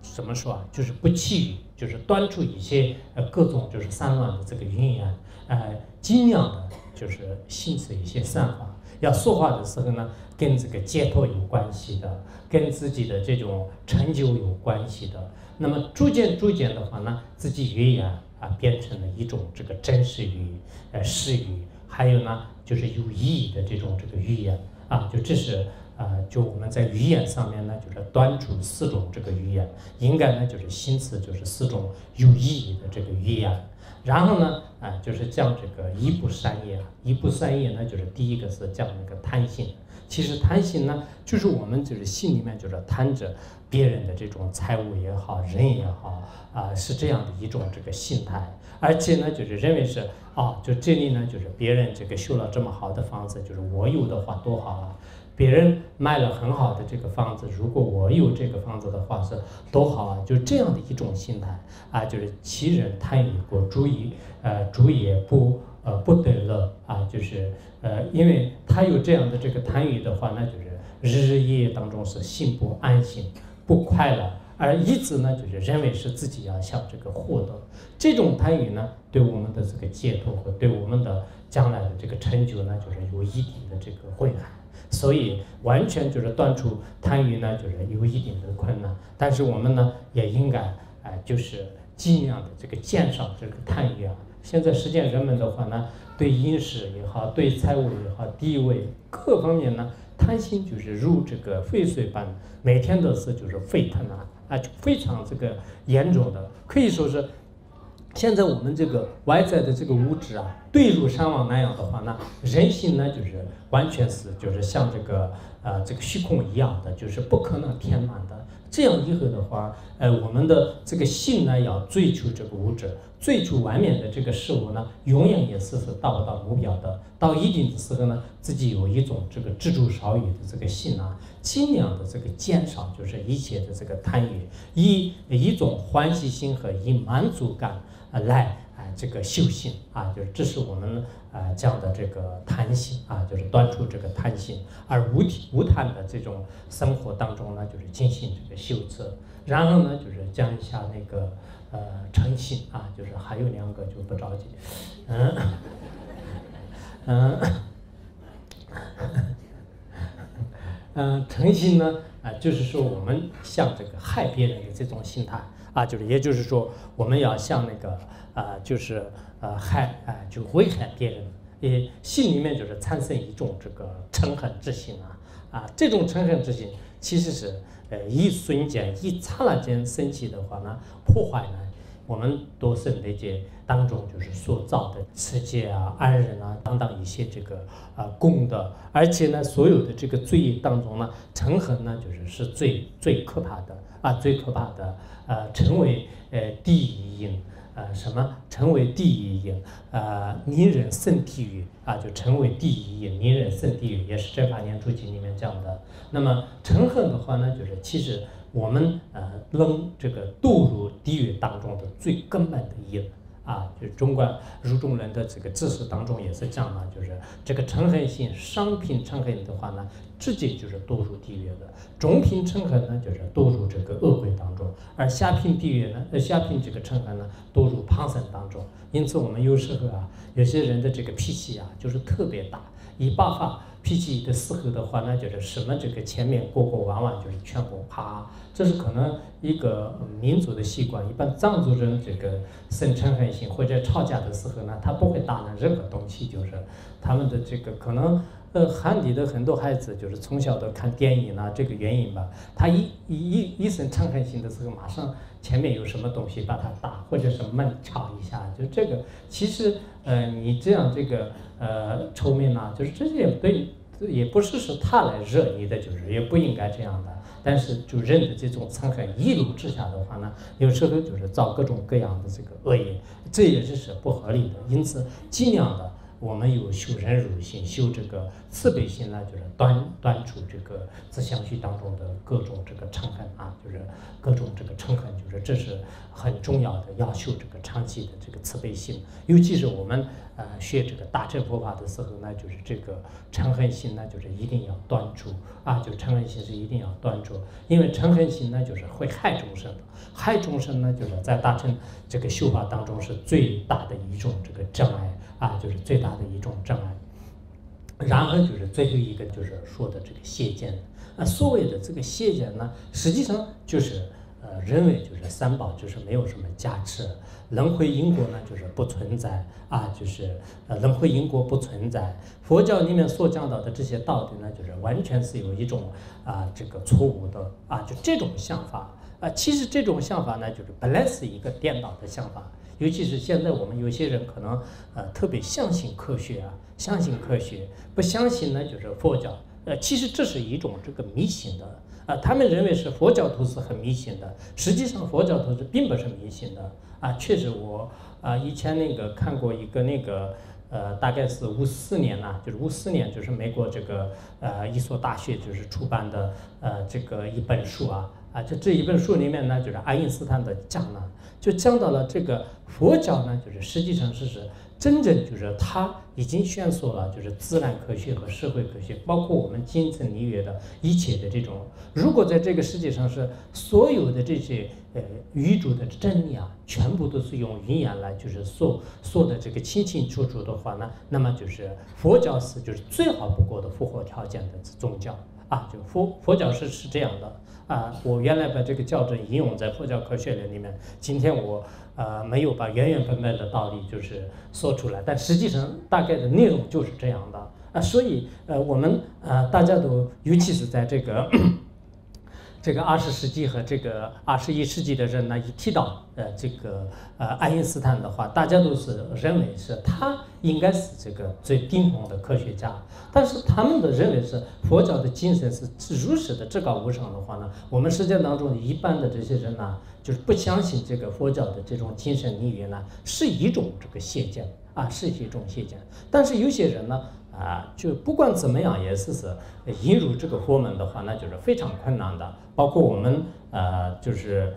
Speaker 1: 怎么说就是不弃于，就是端出一些各种就是散乱的这个语言，尽量的就是行持一些善法。要说话的时候呢，跟这个解脱有关系的，跟自己的这种成就有关系的。那么逐渐的话呢，自己语言变成了一种这个真实语、实语，还有呢就是有意义的这种这个语言就这是。就我们在语言上面呢，就是端出4种这个语言，应该呢就是行持就是4种有意义的这个语言。然后呢，就是讲这个一不善业一不善业呢，就是第一个是讲那个贪心。其实贪心呢，就是我们就是心里面就是贪着别人的这种财物也好，人也好是这样的一种这个心态。而且呢，就是认为是就这里呢，就是别人这个修了这么好的房子，就是我有的话多好别人卖了很好的这个房子，如果我有这个房子的话是多好就这样的一种心态就是欺人贪于国，主也不得乐就是因为他有这样的这个贪欲的话，那就是日日夜夜当中是心不安心不快乐，而一直呢就是认为是自己要想这个获得。这种贪欲呢，对我们的这个解脱和对我们的将来的这个成就呢，就是有一定的这个危害。所以完全就是断除贪欲呢，就是有一定的困难。但是我们呢，也应该就是尽量的这个减少这个贪欲现在实践人们的话呢，对饮食也好，对财物也好，地位各方面呢，贪心就是如这个沸水般，每天都是就是沸腾就非常这个严重的，可以说是。现在我们这个外在的这个物质对入山王那样的话呢，人心呢就是完全是就是像这个虚空一样的，就是不可能填满的。这样以后的话，我们的这个心呢要追求这个物质，追求外面的这个事物呢，永远也是达不到目标的。到一定的时候呢，自己有一种这个知足少欲的这个心尽量的这个减少就是一切的这个贪欲，以一种欢喜心和以满足感来这个修行就是这是我们讲的这个贪心就是断除这个贪心，而无贪的这种生活当中呢，就是进行这个修持。然后呢，就是讲一下那个诚信就是还有2个就不着急，诚信呢就是说我们像这个害别人的这种心态就是也就是说，我们要像那个就是就危害别人，也心里面就是产生一种这个嗔恨之心这种嗔恨之心其实是一瞬间一刹那间升起的话呢，破坏呢我们多生的这当中就是所造的世界安人等等一些这个功德，而且呢所有的这个罪业当中呢，嗔恨呢是最可怕的最可怕的成为地狱因。成为地狱因泥人生地狱就成为地狱因泥人生地狱，也是《正法念处经》里面讲的。那么嗔恨的话呢，就是其实我们能这个堕入地狱当中的最根本的因就是中观入中人的这个知识当中也是讲了，就是这个嗔恨心上品嗔恨的话呢，直接就是堕入地狱的；中品嗔恨呢，就是堕入这个恶鬼当中；而下品地狱呢，下品这个嗔恨呢，堕入旁生当中。因此，我们有时候有些人的这个脾气就是特别大，一爆发脾气的时候的话呢，就是什么这个前面过弯就是全部啪，这是可能一个民族的习惯。一般藏族人这个生嗔恨心或者吵架的时候呢，他不会打人任何东西，就是他们的这个可能汉地的很多孩子就是从小都看电影这个原因吧，他一生嗔恨心的时候，马上前面有什么东西把他打，或者是门敲一下，就这个其实你这样这个愁面就是这些也对，也不是他来惹你的，就是也不应该这样的。但是就人的这种嗔恨一怒之下的话呢，有时候就是造各种各样的这个恶业，这也是不合理的。因此尽量的我们有修忍辱心，修这个慈悲心呢，就是断除这个自相续当中的各种这个嗔恨就是各种这个嗔恨，就是这是很重要的，要修这个长期的这个慈悲心。尤其是我们学这个大乘佛法的时候呢，就是这个嗔恨心呢，就是一定要断除就嗔恨心是一定要断除，因为嗔恨心呢，就是会害众生的，害众生呢，就是在大乘这个修法当中是最大的一种这个障碍就是最大的一种障碍。然后就是最后一个就是说的这个邪见。所谓的这个邪见呢，实际上就是认为就是三宝就是没有什么加持，轮回因果呢就是不存在就是轮回因果不存在。佛教里面所讲到的这些道理呢，就是完全是有一种这个错误的就这种想法其实这种想法呢，就是本来是一个颠倒的想法。尤其是现在我们有些人可能特别相信科学相信科学，不相信呢就是佛教。其实这是一种这个迷信的他们认为是佛教徒是很迷信的，实际上佛教徒是并不是迷信的确实我以前那个看过一个那个大概是54年就是54年，就是美国这个一所大学就是出版的这个一本书就这一本书里面呢，就是爱因斯坦的讲呢，就讲到了这个佛教呢，就是实际上是真正就是他已经宣说了，就是自然科学和社会科学，包括我们精神领域的一切的这种，如果在这个世界上是所有的这些宇宙的真理全部都是用语言来就是说的这个清清楚楚的话呢，那么就是佛教是就是最好不过的符合条件的宗教就佛教是这样的我原来把这个教证应用在佛教科学里面，今天我没有把原本的道理就是说出来，但实际上大概的内容就是这样的所以我们大家都尤其是在这个这个20世纪和这个21世纪的人呢，一提到这个爱因斯坦的话，大家都是认为是他应该是这个最顶峰的科学家，但是他们的认为是佛教的精神是如实的至高无上的话呢，我们世界当中一般的这些人呢，就是不相信这个佛教的这种精神理念呢，是一种这个邪见是一种邪见。但是有些人呢就不管怎么样也是引入这个佛门的话，那就是非常困难的。包括我们就是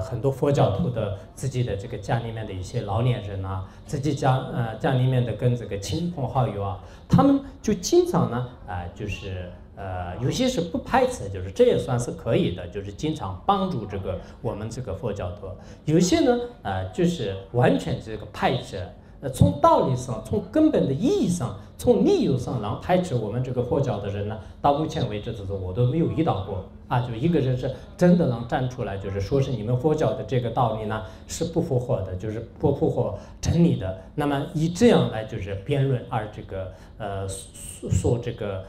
Speaker 1: 很多佛教徒的自己的这个家里面的一些老年人自己家里面的跟这个亲朋好友他们就经常呢就是有些是不排斥，就是这也算是可以的，就是经常帮助这个我们这个佛教徒。有些呢就是完全这个排斥。从道理上，从根本的意义上，从理由上，然后排斥我们这个佛教的人呢，到目前为止我都没有遇到过啊，就一个人是真的能站出来，就是说是你们佛教的这个道理呢是不符合的，就是不符合真理的。那么以这样来就是辩论，而这个说这个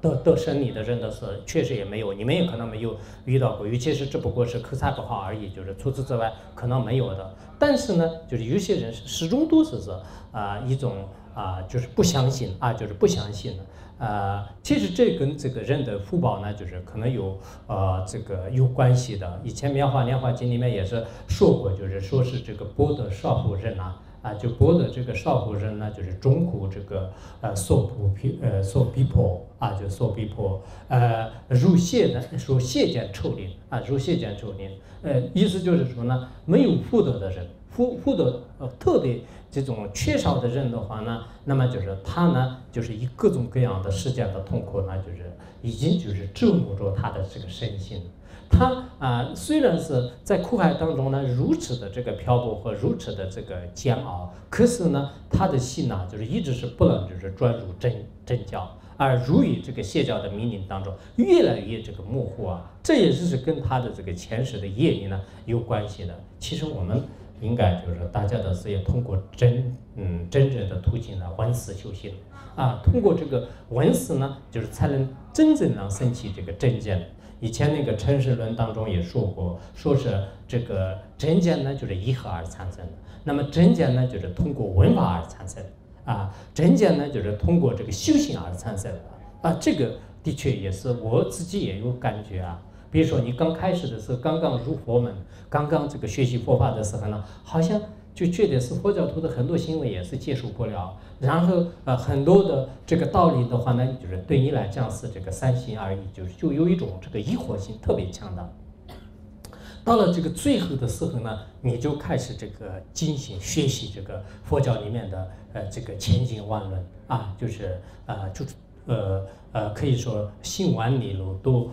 Speaker 1: 得生理的人的是确实也没有，你们也可能没有遇到过，尤其是只不过是口才不好而已，就是除此之外可能没有的。但是呢，就是有些人始终都是一种就是不相信就是不相信的。其实这跟这个人的福报呢，就是可能有这个有关系的。以前《妙法莲华经》里面也是说过，就是说是这个钵的少夫人就钵的这个少夫人呢，就是中苦这个所逼迫就所逼迫入谢呢，说谢见臭灵入谢见臭灵，意思就是说呢，没有福德的人，福德特别这种缺少的人的话呢，那么就是他呢，就是以各种各样的世间的痛苦呢，就是已经就是折磨着他的这个身心。他虽然是在苦海当中呢，如此的这个漂泊和如此的这个煎熬，可是呢，他的心呢，就是一直是不能就是专入真教，而入于这个邪教的命令当中，越来越这个模糊这也是跟他的这个前世的业力呢有关系的。其实我们应该就是大家的是也通过真正的途径呢，闻思修行通过这个闻思呢，就是才能真正能升起这个真见。以前那个陈世论当中也说过，说是这个真见呢，就是依何而产生的？那么真见呢，就是通过闻法而产生真见呢，就是通过这个修行而产生的这个的确也是我自己也有感觉比如说你刚开始的时候，刚刚入佛门，刚刚这个学习佛法的时候呢，好像就觉得是佛教徒的很多行为也是接受不了，然后很多的这个道理的话呢，就是对你来讲是这个三心二意，就有一种这个疑惑性特别强大。到了这个最后的时候呢，你就开始这个进行学习这个佛教里面的这个千经万论就是可以说行万里路都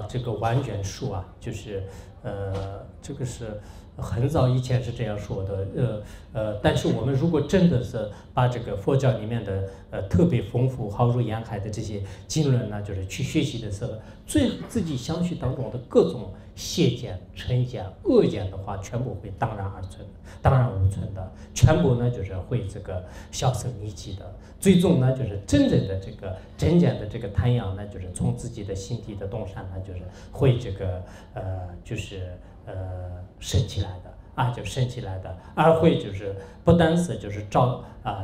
Speaker 1: 这个万卷书就是这个是很早以前是这样说的但是我们如果真的是把这个佛教里面的特别丰富浩如烟海的这些经论呢，就是去学习的时候，最后自己相续当中的各种邪见、嗔见、恶见的话，全部会荡然无存的，全部呢就是会这个销声匿迹的。最终呢，就是真正的这个真见的这个太阳呢，就是从自己的心底的东山呢，就是会这个升起来的就升起来的，而会就是不单是就是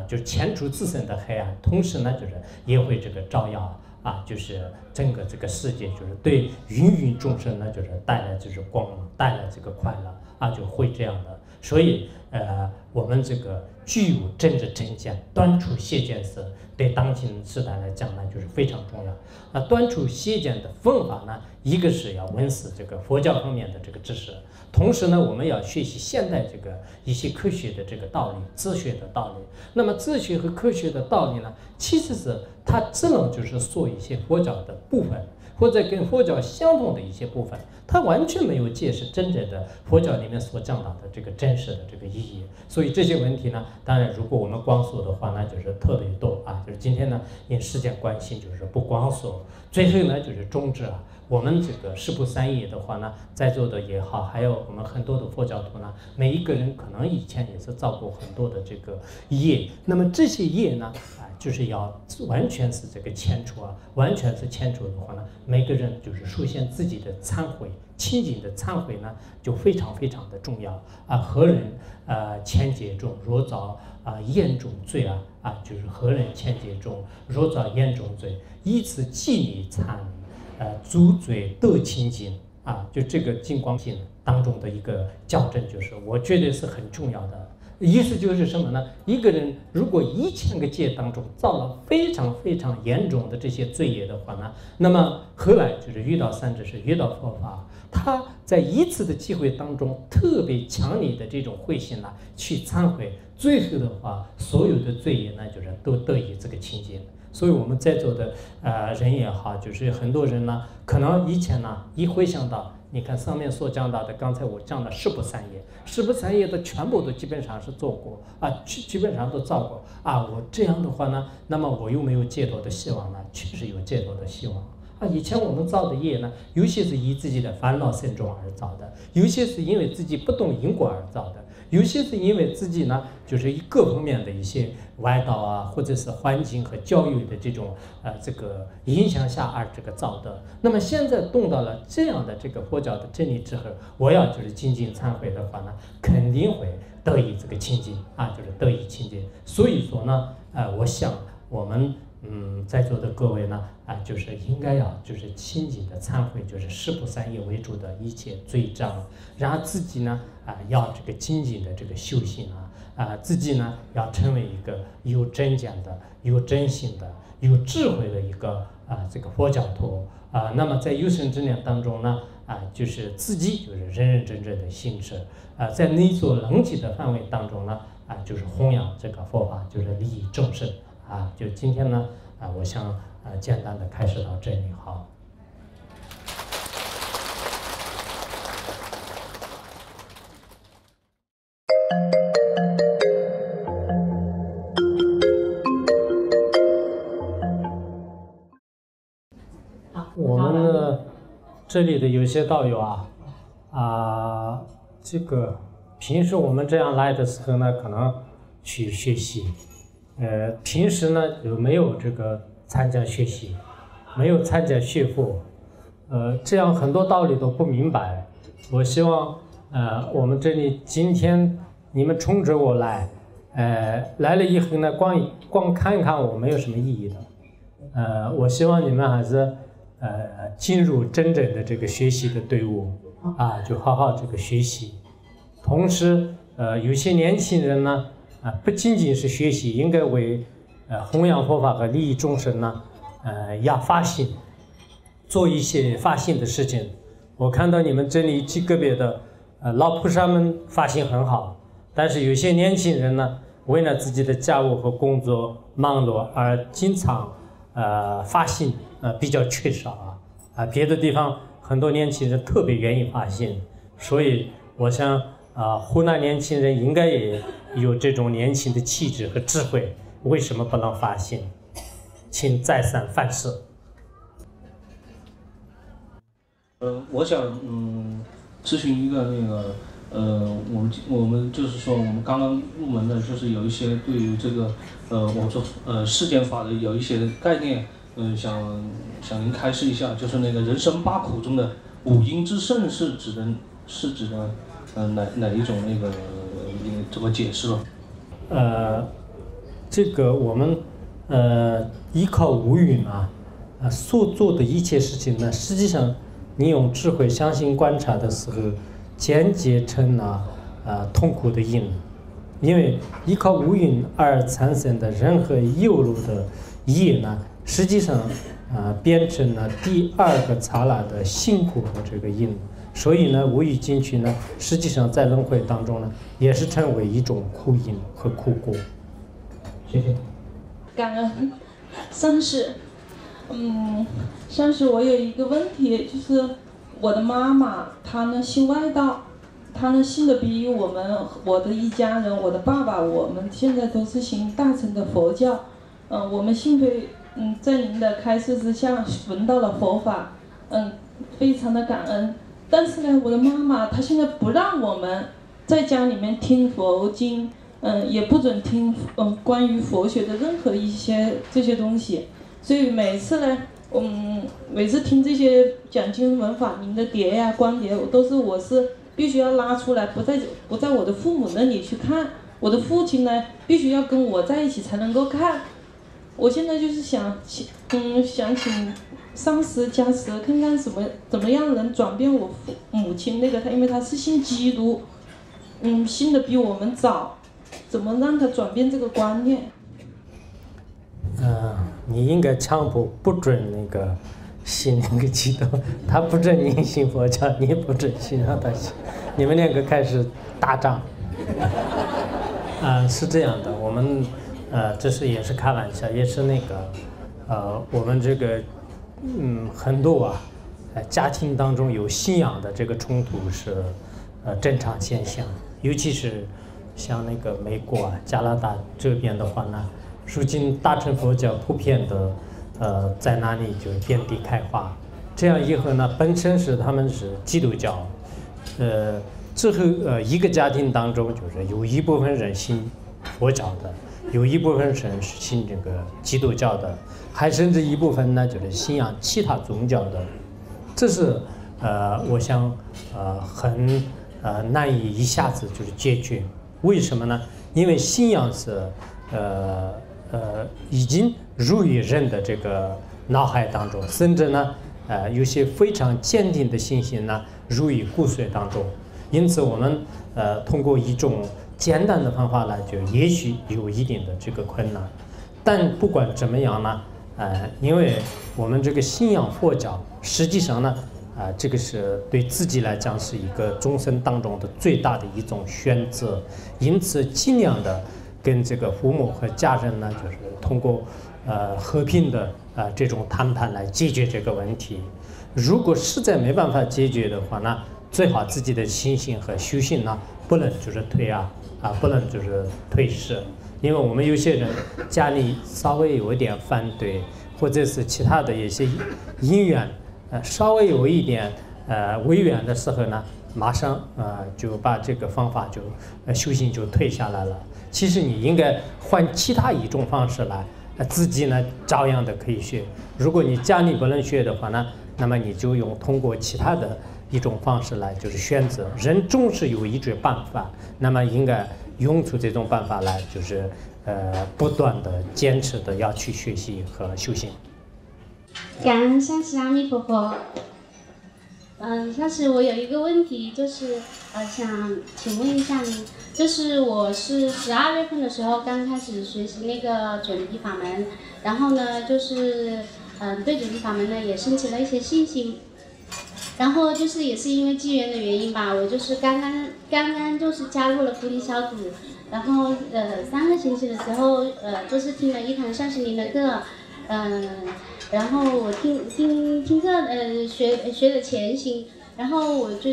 Speaker 1: 就是遣除自身的黑暗，同时呢，就是也会这个照耀就是整个这个世界，就是对芸芸众生呢，就是带来就是光芒，带来这个快乐就会这样的。所以我们这个具有真见，断除邪见是对当今时代来讲呢，就是非常重要。断除邪见的方法呢，一个是要闻思这个佛教方面的这个知识，同时呢，我们要学习现代这个一些科学的这个道理，哲学的道理。那么哲学和科学的道理呢，其实是它只能就是说一些佛教的部分，或者跟佛教相同的一些部分，它完全没有解释真正的佛教里面所讲到的这个真实的这个意义。所以这些问题呢，当然如果我们光说的话呢，就是特别多就是今天呢，因时间关系，就是不光说。最后呢，就是终止我们这个十不三业的话呢，在座的也好，还有我们很多的佛教徒呢，每一个人可能以前也是造过很多的这个业，那么这些业呢，就是要完全是这个迁除完全是迁除的话呢，每个人就是首先自己的忏悔，清净的忏悔呢，就非常非常的重要何人千劫中若造严重罪就是何人千劫中若造严重罪，以此记你忏足罪得清净就这个净光性当中的一个校正，就是我觉得是很重要的。意思就是什么呢？一个人如果1000个戒当中造了非常非常严重的这些罪业的话呢，那么后来就是遇到三智士，遇到佛法，他在一次的机会当中特别强烈的这种慧心去忏悔，最后的话，所有的罪业呢，就是都得以这个清净。所以我们在座的人也好，就是很多人呢，可能以前呢一回想到，你看上面所讲到的，刚才我讲的十不三业，十不三业的全部都基本上是做过基本上都造过我这样的话呢，那么我又没有解脱的希望呢？确实有解脱的希望以前我们造的业呢，有些是以自己的烦恼深重而造的，有些是因为自己不懂因果而造的，有些是因为自己呢，就是以各方面的一些歪道啊，或者是环境和教育的这种这个影响下而这个造的。那么现在动到了这样的这个佛教的真理之后，我要就是精进忏悔的话呢，肯定会得以这个清净就是得以清净。所以说呢，我想我们在座的各位呢，就是应该要就是清净的忏悔，就是十不三业为主的一切罪障，然后自己呢要这个精进的这个修行自己呢要成为一个有真讲的、有真心的、有智慧的一个这个佛教徒那么在有生之年当中呢就是自己就是认认真真的行持在你所能及的范围当中呢就是弘扬这个佛法，就是利益众生就今天呢我想简单的开始到这里好。我们的这里的有些道友这个平时我们这样来的时候呢，可能去学习，平时呢有没有这个参加学习，没有参加学佛，这样很多道理都不明白。我希望我们这里今天你们冲着我来，来了以后呢，光看看我没有什么意义的。我希望你们还是进入真正的这个学习的队伍就好好这个学习。同时有些年轻人呢不仅仅是学习，应该为弘扬佛法和利益众生呢要发心，做一些发心的事情。我看到你们这里极个别的老菩萨们发心很好，但是有些年轻人呢，为了自己的家务和工作忙碌而经常发心比较缺少别的地方很多年轻人特别愿意发心，所以我想湖南年轻人应该也有这种年轻的气质和智慧，为什么不能发心？请再三反思。
Speaker 2: 我想咨询一个那个我们就是说我们刚刚入门的，就是有一些对于这个我们说世间法的有一些概念，想您开示一下，就是那个人生八苦中的五阴之盛是指的哪一种那个怎么解释了？
Speaker 1: 这个我们依靠五蕴所做的一切事情呢，实际上你用智慧相信观察的时候，间接成了痛苦的因，因为依靠五蕴而产生的任何有漏的业呢，实际上变成了第二个刹那的辛苦和这个因，所以呢，无欲进去呢，实际上在轮回当中呢，也是成为一种苦因和苦果。谢谢。
Speaker 3: 感恩上师。上师，我有一个问题，就是我的妈妈她呢信外道，她呢信的比我的一家人，我的爸爸，我们现在都是信大乘的佛教。我们幸亏在您的开示之下闻到了佛法，非常的感恩。但是呢，我的妈妈她现在不让我们在家里面听佛经，也不准听关于佛学的任何一些这些东西。所以每次呢，每次听这些讲经闻法名的碟呀、光碟，我是必须要拉出来，不在我的父母那里去看。我的父亲呢，必须要跟我在一起才能够看。我现在就是想请上师加持，看看怎么样能转变我母亲那个因为她是信基督，信的比我们早，怎么让她转变这个观念？
Speaker 1: 你应该强迫不准那个信那个基督，他不准你信佛教，你也不准信让他信，你们两个开始打仗。是这样的，我们这是也是开玩笑，也是那个我们这个很多家庭当中有信仰的这个冲突是正常现象，尤其是像那个美国加拿大这边的话呢。如今大乘佛教普遍的在那里就遍地开花。这样以后呢，本身是他们是基督教，之后一个家庭当中就是有一部分人信佛教的，有一部分人是信这个基督教的，还甚至一部分呢就是信仰其他宗教的。这是我想很难以一下子就是解决。为什么呢？因为信仰是已经入于人的这个脑海当中，甚至呢有些非常坚定的信心呢入于骨髓当中。因此我们通过一种简单的方法呢，就也许有一定的这个困难。但不管怎么样呢，因为我们这个信仰佛教，实际上呢这个是对自己来讲是一个终身当中的最大的一种选择，因此尽量的跟这个父母和家人呢，就是通过和平的这种谈判来解决这个问题。如果实在没办法解决的话呢，最好自己的信心和修行呢不能就是不能就是退失，因为我们有些人家里稍微有一点反对，或者是其他的一些因缘。稍微有一点违远的时候呢，马上就把这个方法就修行就退下来了。其实你应该换其他一种方式来，自己呢照样的可以学。如果你家里不能学的话呢，那么你就通过其他的一种方式来就是选择。人总是有一种办法，那么应该用出这种办法来，就是不断的坚持的要去学习和修行。
Speaker 4: 感恩上师阿弥陀佛。上师，我有一个问题，就是想请问一下您，就是我是12月份的时候刚开始学习那个准提法门，然后呢，就是对准提法门呢也升起了一些信心，然后就是也是因为机缘的原因吧，我就是刚刚就是加入了菩提小组，然后3个星期的时候就是听了一堂上师您的课，然后我听课学的前行，然后我就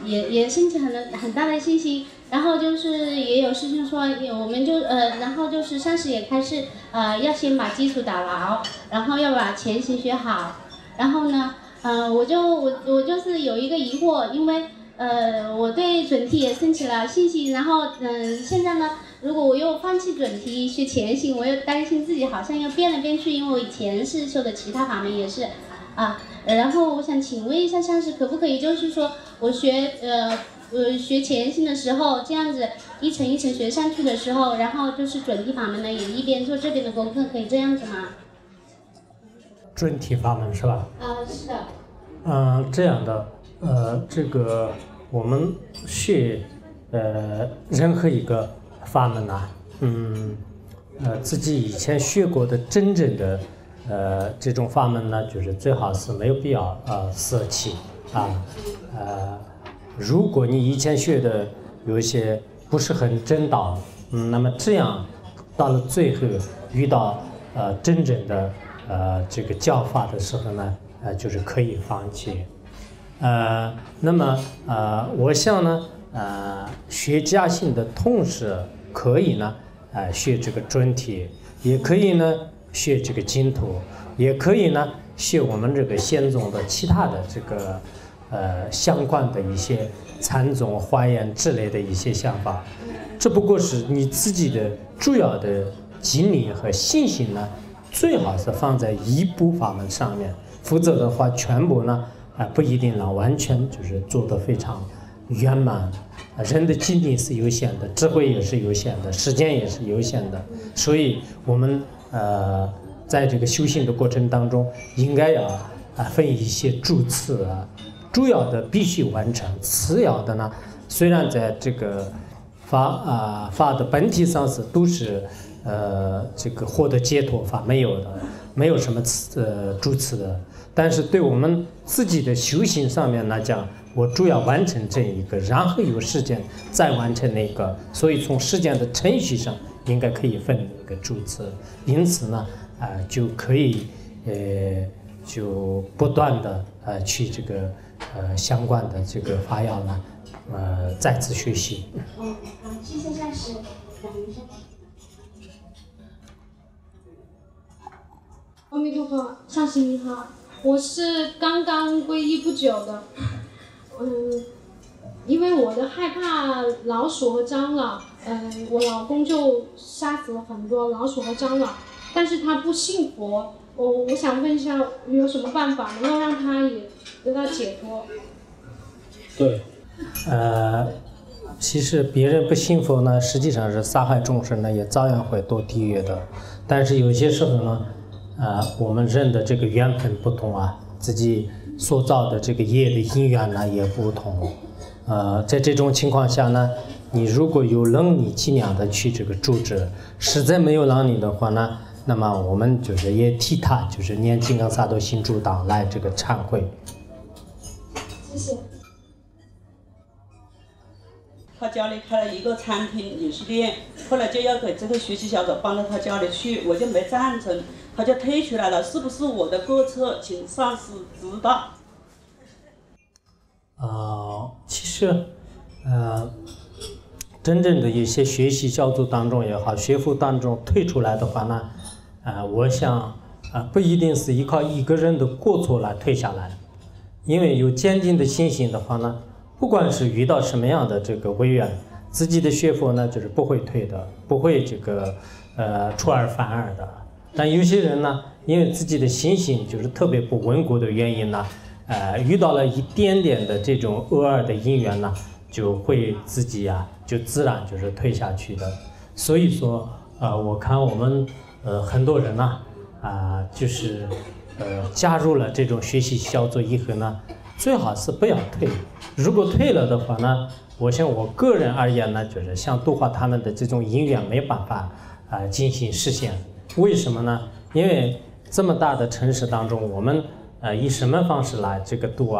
Speaker 4: 也升起很大的信心，然后就是也有师兄说，我们就然后就是上师也开始要先把基础打牢，然后要把前行学好，然后呢我就是有一个疑惑，因为我对准提也升起了信心，然后现在呢，如果我又放弃准提学前行，我又担心自己好像又变来变去，因为我以前是修的其他法门也是然后我想请问一下上师，可不可以就是说我学前行的时候，这样子一层一层学上去的时候，然后就是准提法门呢也一边做这边的功课，可以这样子吗？
Speaker 1: 准提法门是吧？
Speaker 4: 是的。
Speaker 1: 这样的，这个我们学任何一个法门啊，自己以前学过的真正的这种法门呢，就是最好是没有必要舍弃如果你以前学的有一些不是很正道，那么这样到了最后遇到真正的这个教法的时候呢，就是可以放弃。那么我想呢，学家行的同时可以呢，学这个准提，也可以呢学这个净土，也可以呢学我们这个显宗的其他的这个相关的一些禅宗、华严之类的一些想法。这不过是你自己的主要的精力和信心呢，最好是放在一部法门上面，否则的话，全部呢不一定能完全就是做得非常圆满。人的精力是有限的，智慧也是有限的，时间也是有限的，所以我们在这个修行的过程当中，应该要分一些主次主要的必须完成，次要的呢，虽然在这个法的本体上是都是这个获得解脱法没有的，没有什么主次的，但是对我们自己的修行上面来讲，我主要完成这一个，然后有时间再完成那个，所以从时间的程序上应该可以分一个主次，因此呢就可以就不断的去这个相关的这个法要呢再次学习。
Speaker 4: 好，谢谢上师，感恩上师。
Speaker 5: 阿弥陀佛，上师你好，我是刚刚皈依不久的，因为我的害怕老鼠和蟑螂，我老公就杀死了很多老鼠和蟑螂，但是他不信佛，我想问一下，有什么办法能够让他也得到解脱？
Speaker 1: 对，其实别人不信佛呢，实际上是杀害众生呢，也照样会堕地狱的。但是有些时候呢，我们人的这个缘分不同啊，自己所造的这个业的因缘呢也不同。在这种情况下呢，你如果有能力尽量的去这个住持，实在没有能力的话呢，那么我们就是也替他就是念金刚萨埵心助党来这个忏悔。
Speaker 5: 谢谢。
Speaker 6: 他家里开了一个餐厅饮食店，后来就要给这个学习小组搬到他家里去，我就没赞成，他就退出来了。是不是我的过错，请上师指导？
Speaker 1: 其实，真正的一些学习小组当中也好，学府当中退出来的话呢，我想不一定是依靠一个人的过错来退下来，因为有坚定的信心的话呢。不管是遇到什么样的这个违缘，自己的学佛呢就是不会退的，不会这个出尔反尔的。但有些人呢，因为自己的心性就是特别不稳固的原因呢，遇到了一点点的这种恶二的因缘呢，就会自己就自然就是退下去的。所以说我看我们很多人呢就是加入了这种学习小组以后呢。最好是不要退，如果退了的话呢，我想我个人而言呢，就是像度化他们的这种因缘没办法进行实现。为什么呢？因为这么大的城市当中，我们以什么方式来这个度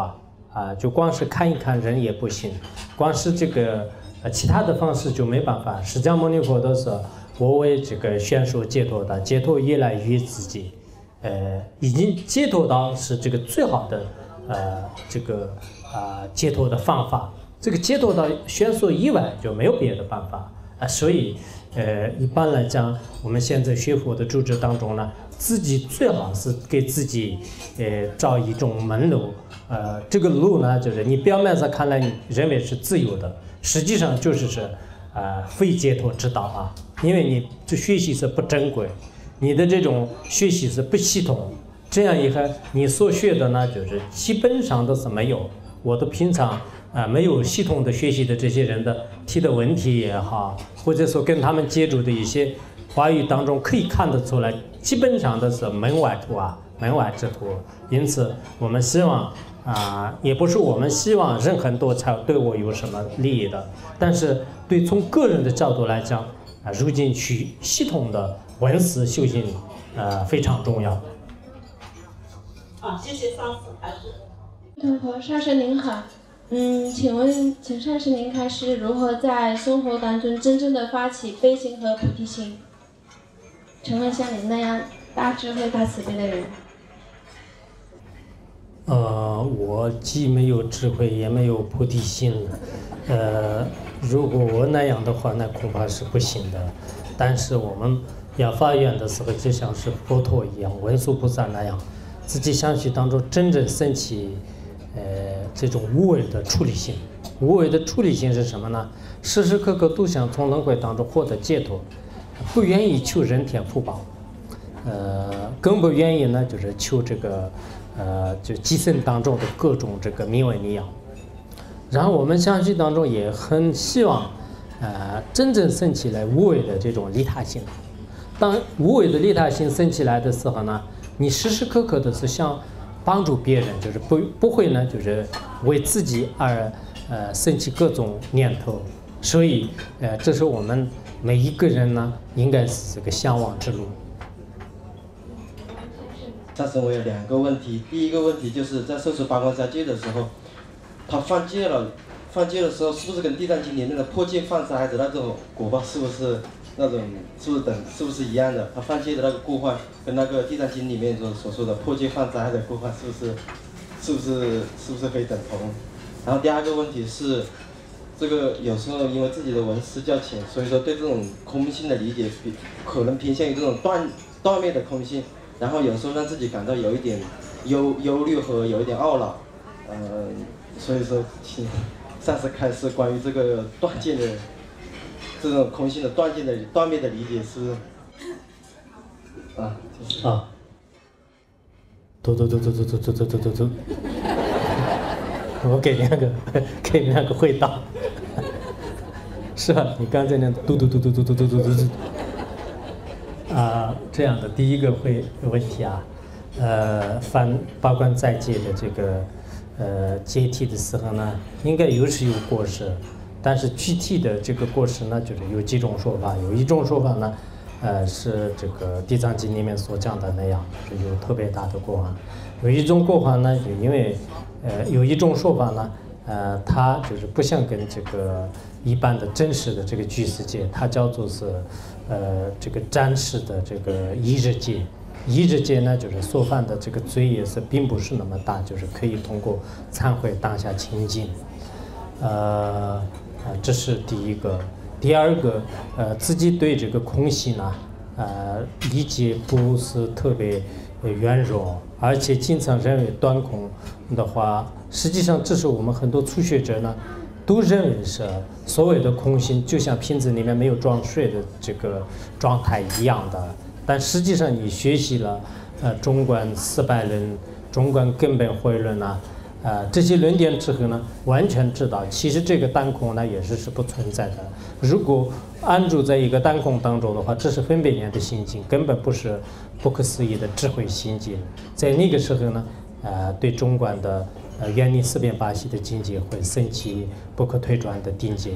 Speaker 1: 就光是看一看人也不行，光是这个其他的方式就没办法。释迦牟尼佛都是我为这个宣说解脱的，解脱依赖于自己，已经解脱到是这个最好的。解脱的方法，这个解脱到宣说以外就没有别的办法所以一般来讲，我们现在学佛的住持当中呢，自己最好是给自己找一种门路，这个路呢，就是你表面上看来你认为是自由的，实际上就是非解脱之道因为你这学习是不正规，你的这种学习是不系统。这样一看，你所学的呢，就是基本上都是没有。我的平常没有系统的学习的这些人的提的问题也好，或者说跟他们接触的一些话语当中，可以看得出来，基本上都是门外徒门外之徒。因此，我们希望也不是我们希望任何人才对我有什么利益的，但是对从个人的角度来讲，如今去系统的闻思修行非常重要。
Speaker 6: 谢谢上师，还是。
Speaker 5: 陀佛，上师您好，请上师您开示如何在生活当中真正的发起悲心和菩提心，成为像您那样大智慧、大慈悲的人。
Speaker 1: 我既没有智慧，也没有菩提心，如果我那样的话，那恐怕是不行的。但是我们要发愿的时候，就像是佛陀一样，文殊菩萨那样。自己相续当中真正升起，这种无为的出离心。无为的出离心是什么呢？时时刻刻都想从轮回当中获得解脱，不愿意求人天福报，更不愿意呢，就是求这个，就基身当中的各种这个名闻利养。然后我们相续当中也很希望，真正升起来无为的这种利他心。当无为的利他心升起来的时候呢？你时时刻刻的是想帮助别人，就是不会呢，就是为自己而升起各种念头，所以这是我们每一个人呢，应该是这个向往之路。
Speaker 7: 上师，我有2个问题，第一个问题就是在受持八关斋戒的时候，他犯戒了，犯戒的时候是不是跟《地藏经》里面的破戒犯杀害的那种果报是不是？那种是不是一样的？他犯戒的那个过患，跟那个《地藏经》里面所说的破戒犯灾害的过患，是不是可以等同？然后第2个问题是，这个有时候因为自己的闻思较浅，所以说对这种空性的理解可能偏向于这种断灭的空性。然后有时候让自己感到有一点忧虑和有一点懊恼，所以说请上师开示关于这个断见的这种空性的断灭的理解是就是
Speaker 1: 嘟，我给两个回答，是吧？你刚才那嘟，这样的第一个问题啊，翻八关斋戒的这个阶梯的时候呢，应该有过失，但是具体的这个过失呢，就是有几种说法，有一种说法呢。是这个《地藏经》里面所讲的那样，是有特别大的过患。有一种过患呢，因为有一种说法呢，它就是不像跟这个一般的真实的这个居士戒，它叫做是这个暂时的这个一日戒。一日戒呢，就是所犯的这个罪也是并不是那么大，就是可以通过忏悔当下清净。这是第一个。第二个，自己对这个空性呢，理解不是特别圆融，而且经常认为断空的话，实际上这是我们很多初学者呢，都认为是所谓的空性，就像瓶子里面没有装水的这个状态一样的。但实际上你学习了中观400论、中观根本慧论呢。这些论点之后呢，完全知道，其实这个单空呢也是不存在的。如果安住在一个单空当中的话，这是分别念的心境，根本不是不可思议的智慧心境。在那个时候呢，对中观的远离四边八系的境界会升起不可退转的定界。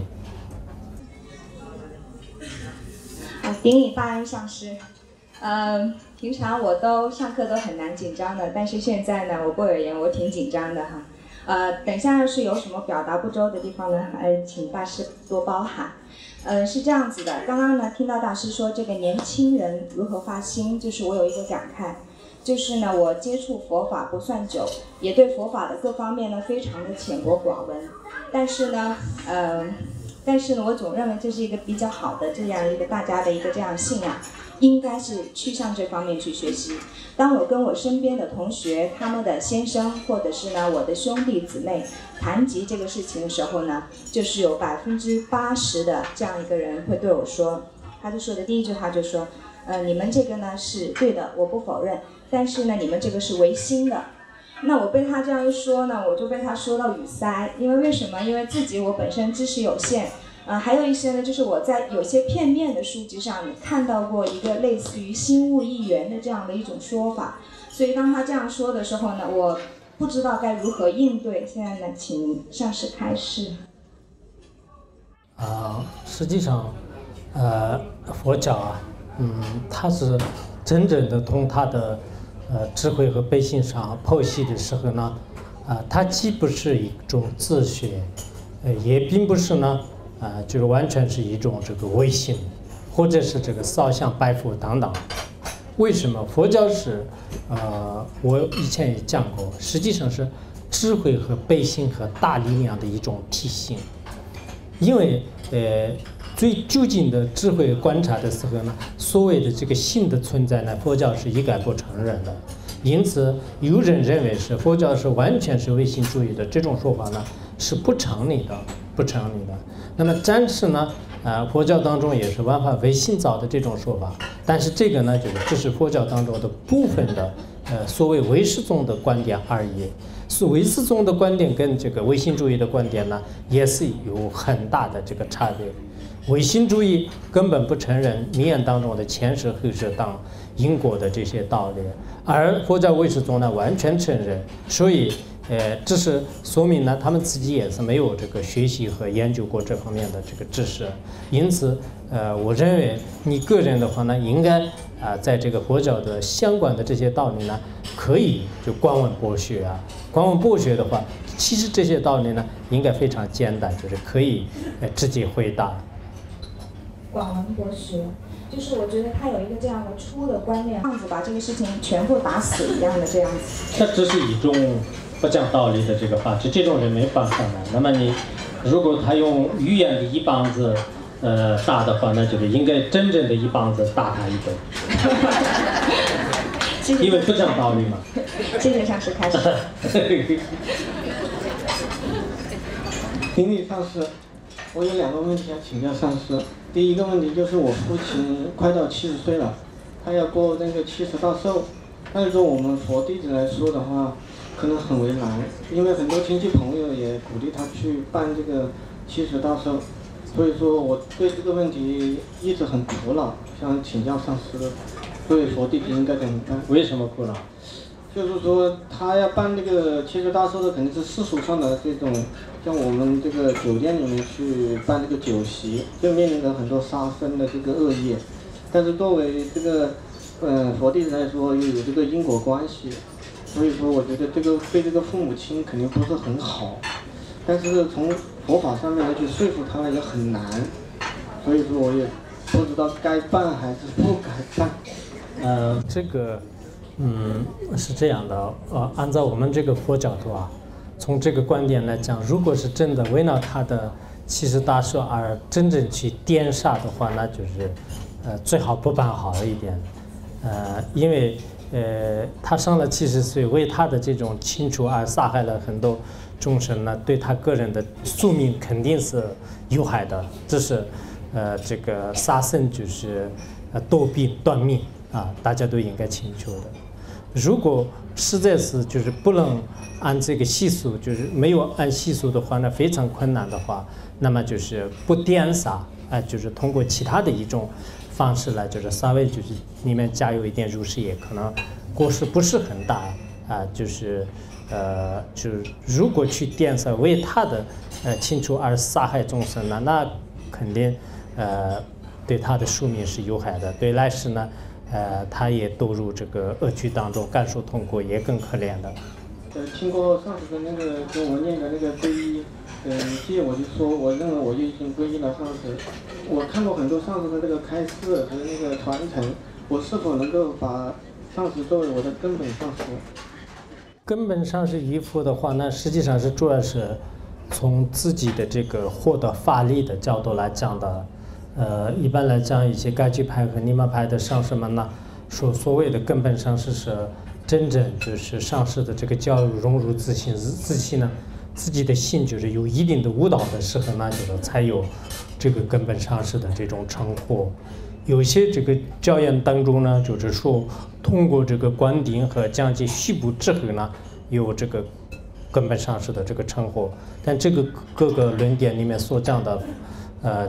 Speaker 8: 顶礼大恩上师。平常我都上课都很难紧张的，但是现在呢，我不而言，我挺紧张的哈。等一下要是有什么表达不周的地方呢，请大师多包涵。是这样子的，刚刚呢听到大师说这个年轻人如何发心，就是我有一个感慨，就是呢我接触佛法不算久，也对佛法的各方面呢非常的浅薄寡闻，但是呢我总认为这是一个比较好的这样一个大家的一个这样信仰。应该是去向这方面去学习。当我跟我身边的同学、他们的先生，或者是呢我的兄弟姊妹谈及这个事情的时候呢，就是有80%的这样一个人会对我说，他就说的第一句话就说，你们这个呢是对的，我不否认，但是呢你们这个是违心的。那我被他这样一说呢，我就被他说到语塞，因为什么？因为自己我本身知识有限。还有一些呢，就是我在有些片面的书籍上看到过一个类似于心物一元的这样的一种说法，所以当他这样说的时候呢，我不知道该如何应对。现在呢，请上师开示。
Speaker 1: 实际上，佛教啊，它是真正的从它的智慧和悲心上剖析的时候呢，它既不是一种自学，也并不是呢。就是完全是一种这个唯心，或者是这个烧香拜佛等等。为什么佛教是我以前也讲过，实际上是智慧和悲心和大力量的一种体现。因为最究竟的智慧观察的时候呢，所谓的这个心的存在呢，佛教是一概不承认的。因此，有人认为是佛教是完全是唯心主义的，这种说法呢是不成立的。那么暂时呢，佛教当中也是万法唯心造的这种说法，但是这个呢，就是只是佛教当中的部分的所谓唯识宗的观点而已。是唯识宗的观点跟这个唯心主义的观点呢，也是有很大的这个差别。唯心主义根本不承认密眼当中的前世后世当因果的这些道理，而佛教唯识宗呢完全承认，所以这是说明呢他们自己也是没有这个学习和研究过这方面的这个知识。因此我认为你个人的话呢，应该在这个佛教的相关的这些道理呢，可以就观闻博学啊。观闻博学的话，其实这些道理呢应该非常简单，就是可以直接回答。
Speaker 8: 广闻博学，就是我觉得他有一个这样的粗的观念，这样子把这个事情全部打死一样的这样子。
Speaker 1: 这只是一种不讲道理的这个话，这种人没办法的。那么你如果他用语言的一棒子打的话，那就是应该真正的一棒子打他一顿。因为不讲道理嘛。
Speaker 8: 谢谢上师开始。
Speaker 9: 顶礼上师，我有2个问题要请教上师。第一个问题就是我父亲快到70岁了，他要过那个70大寿。按照我们佛弟子来说的话，可能很为难，因为很多亲戚朋友也鼓励他去办这个70大寿，所以说我对这个问题一直很苦恼，想请教上师，作为佛弟子应该怎么办？
Speaker 1: 为什么苦恼？
Speaker 9: 就是说他要办这个70大寿的，肯定是世俗上的这种，像我们这个酒店里面去办这个酒席，就面临着很多杀生的这个恶业，但是作为这个佛弟子来说，又有这个因果关系，所以说我觉得这个对这个父母亲肯定不是很好，但是从佛法上面来去说服他也很难，所以说我也不知道该办还是不该办。
Speaker 1: 这个是这样的，按照我们这个佛角度啊，从这个观点来讲，如果是真的为了他的70大寿而真正去颠煞的话，那就是最好不办好一点。因为他上了70岁，为他的这种亲属而杀害了很多众生呢，对他个人的宿命肯定是有害的。这是这个杀生就是夺病断命啊，大家都应该清楚的。如果实在是就是不能按这个习俗，就是没有按习俗的话，那非常困难的话，那么就是不颠煞，就是通过其他的一种方式来，就是稍微就是里面加有一点入世业，可能过失不是很大啊，就是就是如果去颠煞为他的亲属而杀害众生呢，那肯定对他的宿命是有害的，对来世呢他也堕入这个恶趣当中，感受痛苦，也更可怜的。
Speaker 9: 听过上次的那个跟我念的那个皈依戒，我就说我认为我就已经皈依了上师。我看过很多上师的这个开示和那个传承，我是否能够把上师作为我的根本上师？
Speaker 1: 根本上是依附的话，那实际上是主要是从自己的这个获得法力的角度来讲的。一般来讲，一些该居派和尼玛派的上师们呢，所谓的根本上师是真正就是上师的这个教育融入自信，呢，自己的心就是有一定的悟道的时候呢，就是才有这个根本上师的这种称呼。有些这个教言当中呢，就是说通过这个观顶和讲解虚部之后呢，有这个根本上师的这个称呼，但这个各个论点里面所讲的。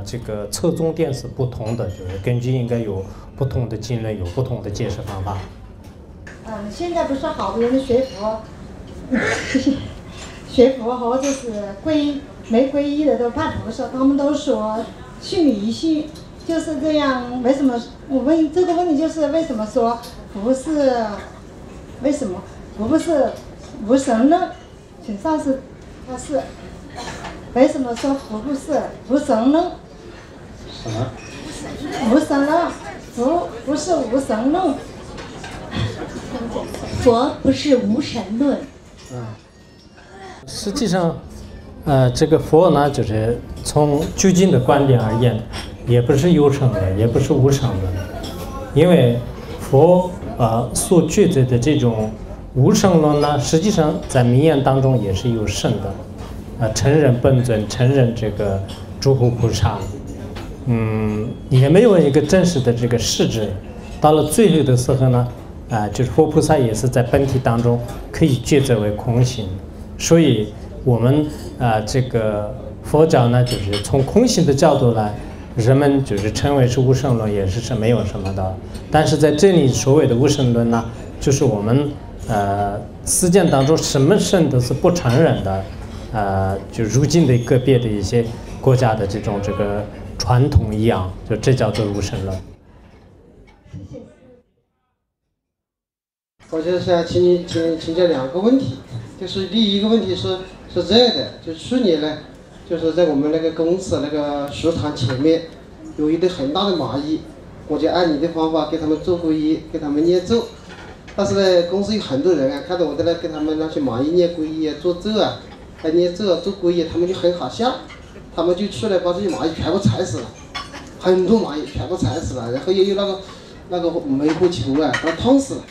Speaker 1: 这个侧重点是不同的，就是根据应该有不同的经论，有不同的解释方法。
Speaker 10: 现在不是好多人学佛，学佛和就是没皈依的都拜菩萨，他们都说信迷信，就是这样。为什么？我问这个问题就是为什么说不是？为什么不是无神论？请上师开示。为什么说佛不是无神论？
Speaker 1: 什么？
Speaker 10: 无神论，佛不是无神论。
Speaker 11: 佛不是无神论。
Speaker 1: 实际上，这个佛呢，就是从究竟的观点而言，也不是有神论，也不是无神论，因为佛所具足的这种无神论呢，实际上在名言当中也是有神的。承认本尊，承认这个诸佛菩萨，也没有一个真实的这个实质。到了最后的时候呢，就是佛菩萨也是在本体当中可以抉择为空性。所以我们这个佛教呢，就是从空性的角度来，人们就是称为是无神论，也是没有什么的。但是在这里所谓的无神论呢，就是我们实践当中什么神都是不承认的。就如今的个别的一些国家的这个传统一样，就这叫做无神论。
Speaker 12: 我就是想请教2个问题，就是第一个问题是这样的，就去年呢，就是在我们那个公司那个食堂前面有一堆很大的蚂蚁，我就按你的方法给他们做皈依，给他们念咒，但是呢，公司有很多人啊，看到我在那给他们那些蚂蚁念皈依啊，做咒啊。念咒做皈依，他们就很好笑，他们就出来把这些蚂蚁全部踩死了，很多蚂蚁全部踩死了，然后又有那个煤灰球啊，把它烫死了。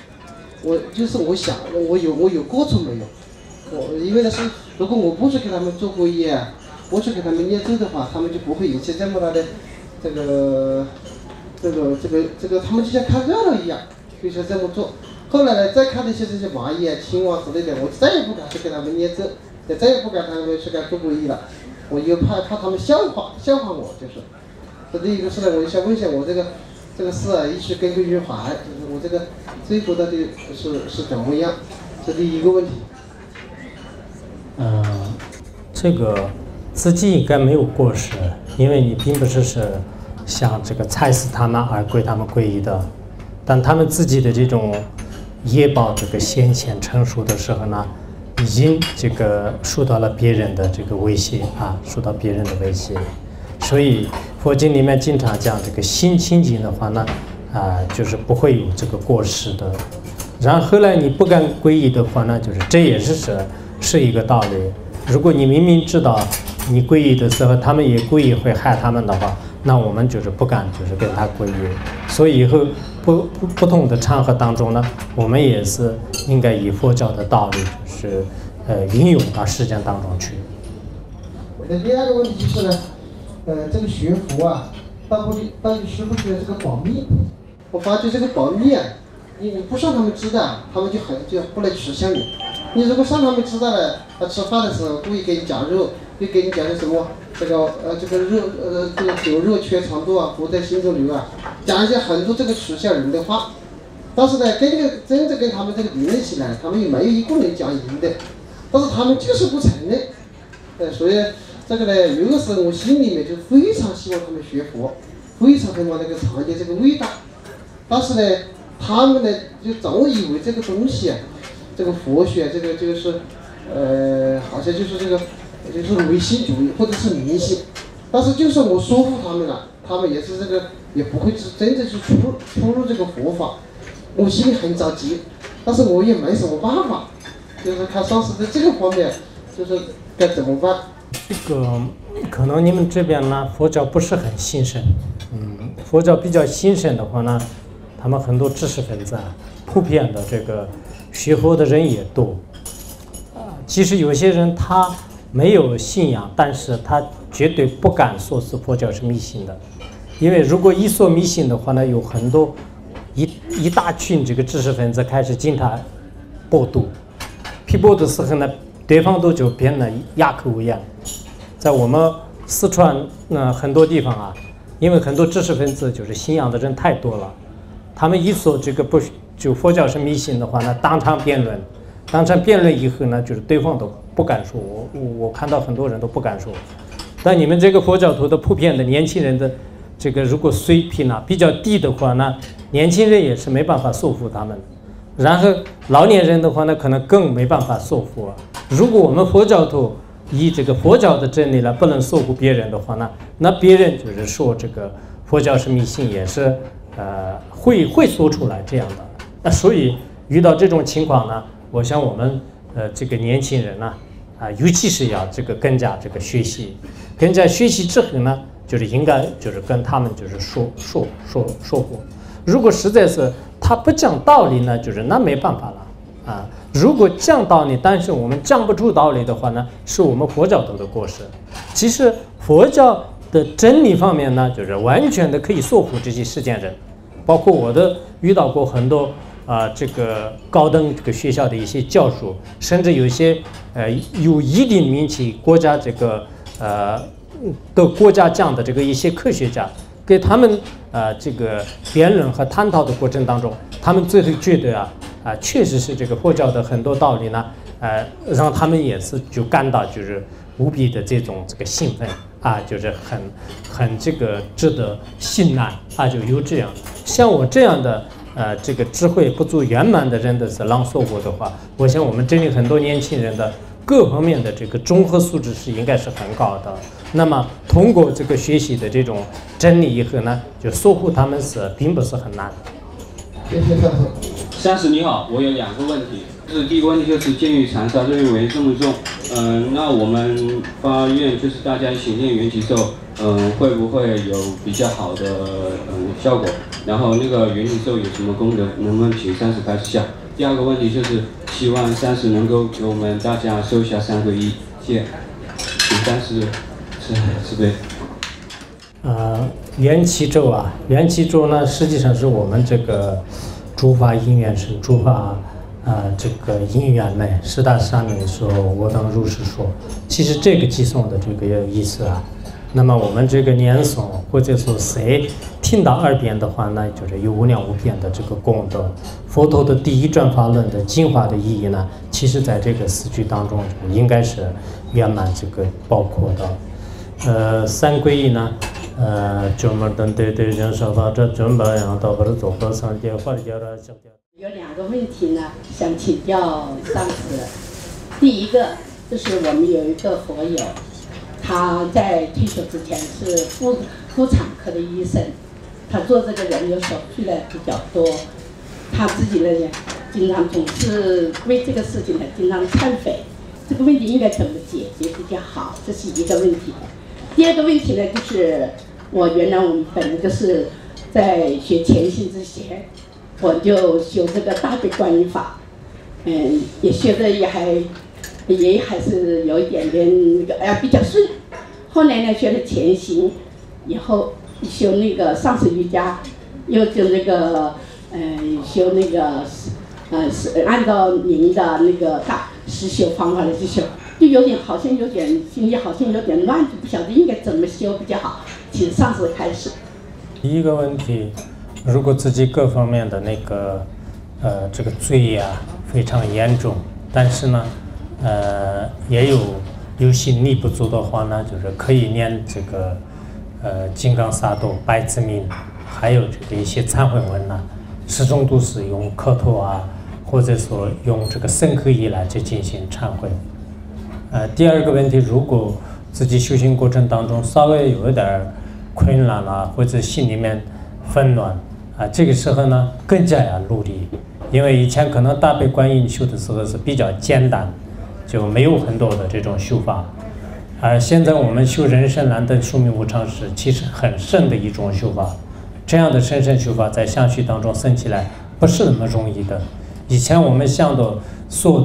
Speaker 12: 我想我有过错没有？因为呢是，如果我不去给他们做皈依啊，不去给他们念咒的话，他们就不会引起这么大的这个，他们就像看热闹一样，就是这么做。后来呢，再看那些这些蚂蚁啊、青蛙之类的，我再也不敢去给他们念咒，也再也不敢他们去给他做皈依了。我又怕他们笑话我，就是。这第一个是呢，我就想问一下我这个事啊，一起跟个玉环，就是我这个这一步到底是怎么样？这第一个问题。
Speaker 1: 这个自己应该没有过失，因为你并不是像这个踩死他们而归他们皈依的，但他们自己的这种业报这个先前成熟的时候呢，已经这个受到了别人的这个威胁啊，受到别人的威胁，所以佛经里面经常讲这个心清净的话呢，就是不会有这个过失的。然后后来你不敢皈依的话呢，就是这也是一个道理。如果你明明知道你皈依的时候，他们也故意会害他们的话，那我们就是不敢就是跟他皈依。所以以后不同的场合当中呢，我们也是应该以佛教的道理，就是应用到实践当中去。
Speaker 12: 我的第二个问题就是呢，这个学佛啊，到底需不需要这个保密？我发觉这个保密啊，你不让他们知道，他们就不来取笑你。你如果让他们知道了，他吃饭的时候故意给你讲肉，又给你讲的什么这个酒肉缺肠肚啊，福在心中留啊，讲一些很多这个取笑人的话。但是呢，真正跟他们这个理论起来，他们也没有一个人讲赢的，但是他们就是不承认。所以这个呢，有的时候我心里面就非常希望他们学佛，非常希望那个尝见这个味道。但是呢，他们呢就总以为这个东西啊，这个佛学这个是好像就是这个就是唯心主义或者是迷信。但是就算我说服他们了，他们也是这个也不会真正去出入这个佛法。我心里很着急，但是我也没什么办法，就是看上师在这个方面就是该怎么办。
Speaker 1: 这个可能你们这边呢佛教不是很兴盛，佛教比较兴盛的话呢，他们很多知识分子啊，普遍的这个学佛的人也多。其实有些人他没有信仰，但是他绝对不敢说是佛教是迷信的，因为如果一说迷信的话呢，有很多一大群这个知识分子开始经他播读，批播的时候呢，对方都就变得哑口无言。在我们四川很多地方啊，因为很多知识分子就是信仰的人太多了，他们一说这个就佛教是迷信的话呢，当场辩论以后呢，就是对方都不敢说，我看到很多人都不敢说。但你们这个佛教徒的普遍的年轻人的这个如果水平啊比较低的话呢，年轻人也是没办法说服他们。然后老年人的话呢，可能更没办法说服。如果我们佛教徒以这个佛教的真理来不能说服别人的话呢，那别人就是说这个佛教是迷信，也是会说出来这样的。那所以遇到这种情况呢，我想我们这个年轻人呢尤其是要这个更加这个学习之后呢，就是应该就是跟他们就是说服。如果实在是他不讲道理呢，就是那没办法了。如果讲道理，但是我们讲不出道理的话呢，是我们佛教徒的过失。其实佛教的真理方面呢，就是完全的可以说服这些世间人，包括我的遇到过很多这个高等这个学校的一些教授，甚至有些有一定名气国家这个的国家奖的这个一些科学家，给他们这个辩论和探讨的过程当中，他们最后觉得确实是这个佛教的很多道理呢，让他们也是就感到就是无比的这种这个兴奋就是很这个值得信赖就有这样。像我这样的这个智慧不足圆满的人的是朗诵过的话，我想我们这里很多年轻人的各方面的这个综合素质是应该是很高的。那么通过这个学习的这种真理以后呢，就说服他们并不是很难。
Speaker 12: 谢谢教授。
Speaker 13: 上师你好，我有2个问题。就是第一个问题就是鉴于长沙认为这么重，那我们发愿就是大家一起念缘起咒，会不会有比较好的效果？然后那个缘起咒有什么功德？能不能请上师开始下？第二个问题就是希望上师能够给我们大家说一下三皈依，谢谢。请上师慈悲。
Speaker 1: 缘起咒啊，缘起咒呢，实际上是我们这个诸法因缘是诸法这个因缘呢，十大沙门说，我等如是说。其实这个寄送的这个意思啊，那么我们这个念诵或者说谁听到2遍的话呢，就是有无量无边的这个功德。佛陀的第一转法论的精华的意义呢，其实在这个4句当中应该是圆满这个包括的。三皈依呢，专门等对人说法这准备让到不是走过上节或者叫他小节。
Speaker 14: 有2个问题呢，想请教上师。第一个就是我们有一个佛友，他在退休之前是妇产科的医生，他做这个人流手续的比较多，他自己呢经常总是为这个事情呢经常忏悔，这个问题应该怎么解决比较好？这是一个问题。第二个问题呢，就是我原来我们本来就是在学前行之前，我就修这个大悲观音法，也学的也还是有一点点那个比较顺。后来呢，学了前行以后，修那个上师瑜伽，又就那个修那个是按照您的那个实修方法来去修，就好像有点心里好像有点乱，就不晓得应该怎么修比较好。请上师开始。
Speaker 1: 第一个问题，如果自己各方面的那个这个罪呀非常严重，但是呢也有心力不足的话呢，就是可以念这个金刚萨埵、百字明，还有这个一些忏悔文呢，始终都是用磕头啊，或者说用这个深刻意来去进行忏悔。第二个问题，如果自己修行过程当中稍微有一点困难啊，或者心里面纷乱啊，这个时候呢更加要努力，因为以前可能大悲观音修的时候是比较简单，就没有很多的这种修法，而现在我们修人参蓝灯寿命无常时，其实很深的一种修法。这样的深深修法在相续当中生起来不是那么容易的。以前我们想的所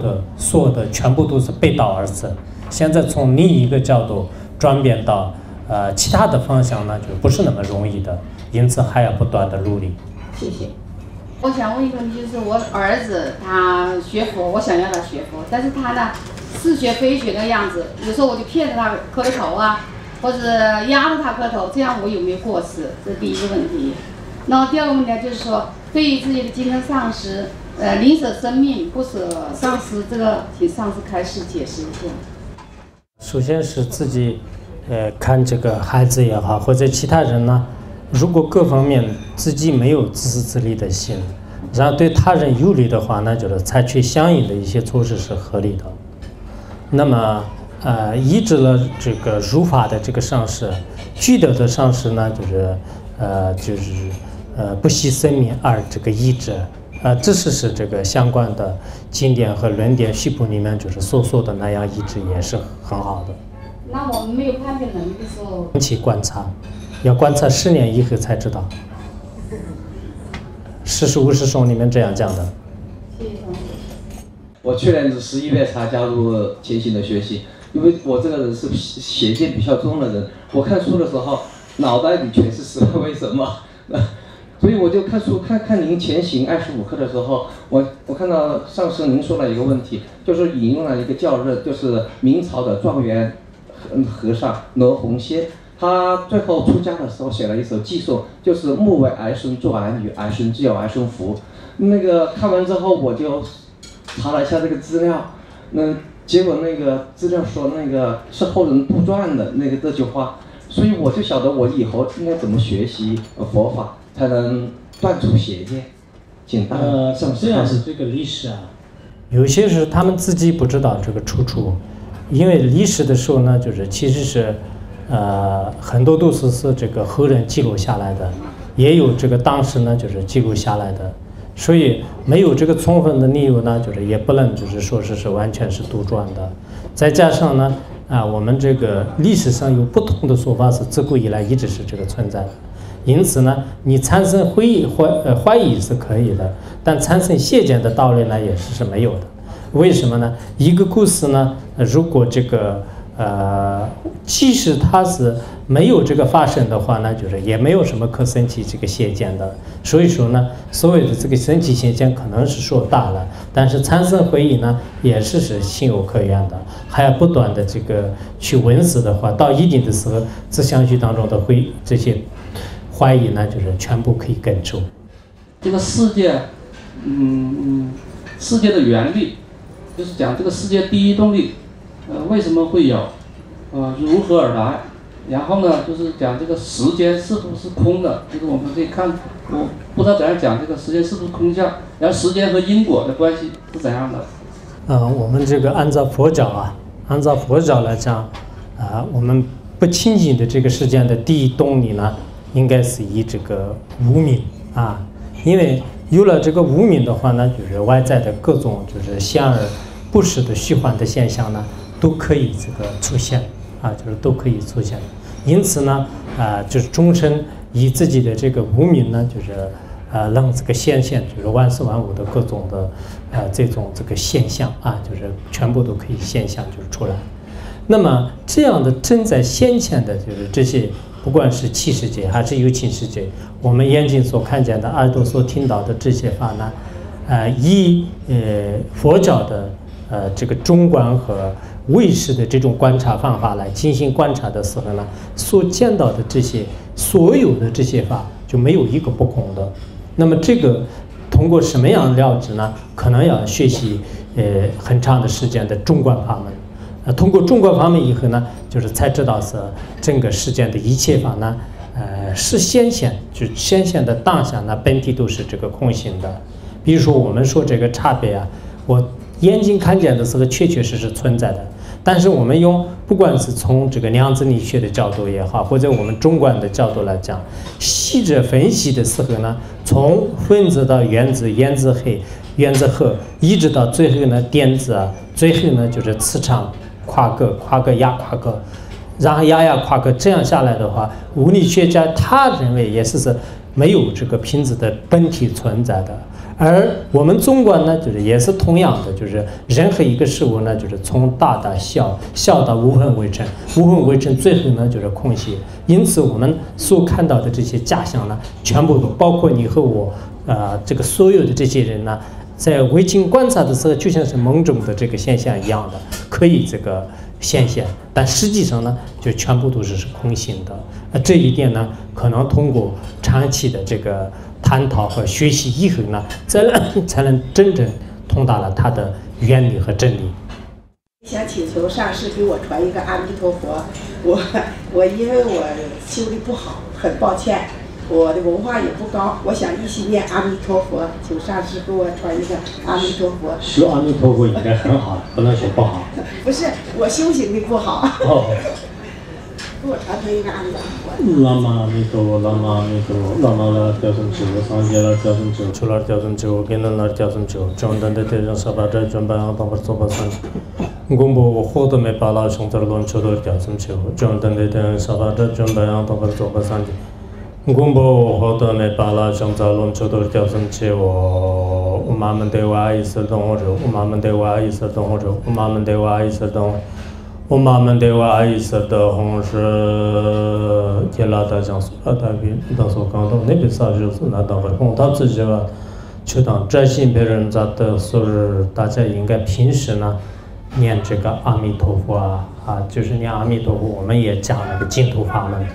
Speaker 1: 有的全部都是背道而驰，现在从另一个角度转变到其他的方向呢，就不是那么容易的，因此还要不断的努力。
Speaker 14: 谢谢。
Speaker 15: 我想问一个问题，就是我儿子他学佛，我想要他学佛，但是他呢似学非学的样子，有时候我就骗着他磕个头啊，或者压着他磕头，这样我有没有过失？这是第一个问题。然后第二个问题就是说，对于自己的精神丧失，宁舍生命不舍丧失，这个请上师开示解释一下。
Speaker 1: 首先是自己看这个孩子也好，或者其他人呢，如果各方面自己没有自私自利的心，然后对他人有利的话，那就是采取相应的一些措施是合理的。那么依止了这个如法的这个上师，具德的上师呢，就是不惜生命而这个依止。这是这个相关的经典和论点序部里面就是所说的那样依止也是很好的。
Speaker 15: 那我们没有判别能力的时候，
Speaker 1: 长期观察，要观察10年以后才知道。45师兄里面这样讲的。
Speaker 16: 我去年11月才加入前行的学习，因为我这个人是邪见比较重的人，我看书的时候脑袋里全是十万为什么。所以我就看书，看您前行25课的时候，我看到上师您说了一个问题，就是引用了一个教论，就是明朝的状元和尚罗洪先，他最后出家的时候写了一首寄颂，就是莫为儿孙做儿女，儿孙自有儿孙福。那个看完之后我就查了一下这个资料，结果那个资料说那个是后人杜撰的这句话，所以我就晓得我以后应该怎么学习佛法才能断除邪见。请大上师。
Speaker 1: 这样是这个历史啊，有些是他们自己不知道这个出处，因为历史的时候呢，就是其实是很多都是这个后人记录下来的，也有这个当时呢就是记录下来的，所以没有这个充分的理由呢，就是也不能就是说是完全是杜撰的。再加上呢我们这个历史上有不同的说法是自古以来一直是这个存在的。因此呢，你产生怀疑是可以的，但产生邪见的道理呢也是没有的。为什么呢？一个故事呢，如果这个即使它是没有这个发生的话呢，就是也没有什么可生起这个邪见的。所以说呢，所谓的这个生起邪见可能是说大了，但是产生怀疑呢，也是情有可原的。还要不断的这个去闻思的话，到一定的时候，自相续当中的这些怀疑呢，就是全部可以根除。
Speaker 2: 这个世界，世界的原理，就是讲这个世界第一动力，为什么会有，如何而来？然后呢，就是讲这个时间是不是空的？就是我们可以看，我不知道怎样讲这个时间是不是空相，然后时间和因果的关系是怎样的？
Speaker 1: 我们这个按照佛教来讲，我们不清净的这个世间的第一动力呢，应该是以这个无明啊，因为有了这个无明的话呢，就是外在的各种就是相而不实的虚幻的现象呢，都可以这个出现啊，就是都可以出现。因此呢，就是众生以自己的这个无明呢，就是让这个显现，就是万事万物的各种的这个现象啊，就是全部都可以现象就是出来。那么这样的正在显现的，就是这些，不管是气世界还是有情世界，我们眼睛所看见的、耳朵所听到的这些法呢，以佛教的这个中观和唯识的这种观察方法来进行观察的时候呢，所见到的这些所有的这些法就没有一个不空的。那么这个通过什么样的了知呢？可能要学习很长的时间的中观法门。通过中观法门以后呢，就是才知道是整个世间的一切法呢，是显现，就显现的当下呢，本体都是这个空性的。比如说我们说这个差别啊，我眼睛看见的时候确确实实存在的，但是我们用不管是从这个量子力学的角度也好，或者我们中观的角度来讲，细致分析的时候呢，从分子到原子，原子黑、原子核，一直到最后呢电子啊，最后呢就是磁场夸克、夸克压夸克，然后压夸克，这样下来的话，物理学家他认为也是没有这个品质的本体存在的。而我们中观呢，就是也是同样的，就是任何一个事物呢，就是从大到小，小到无分为尘，无分为尘，最后呢就是空隙。因此，我们所看到的这些假象呢，全部都包括你和我，这个所有的这些人呢，在微镜观察的时候，就像是梦中的这个现象一样的，可以这个显现，但实际上呢，就全部都是空性的。这一点呢，可能通过长期的这个探讨和学习以后呢，才能真正通达了它的原理和真理。
Speaker 17: 想请求上师给我传一个阿弥陀佛，我因为我修的不好，很抱歉，我的文化也不高，我想一心念阿弥陀佛，请上师给我传一个阿弥陀佛。
Speaker 1: 修阿弥陀佛应该很好，不能说不好。
Speaker 17: 不是，我修行的不好。
Speaker 1: 哦。
Speaker 17: 给我传一个阿弥陀佛。
Speaker 1: 南无阿弥陀佛，南无阿弥陀佛，南无阿调僧咒，上界拉调僧咒，出拉调僧咒，给那拉调僧咒，中等的对人沙巴斋准备让他们做把三。公布我活动没把拉上这个出拉调僧咒，中等的对人沙巴斋准备让他们做把三。公布我活动没把拉上这个出拉调僧咒，我们对外意识动或者，我们对外意识动或者，我们对外意识动。我们对外意识的同时，接拉大讲述了大兵，到时候刚到那边啥就是那到会红他自己吧，就当真心别人在的所以大家应该平时呢念这个阿弥陀佛啊，就是念阿弥陀佛，我们也讲那个净土法门。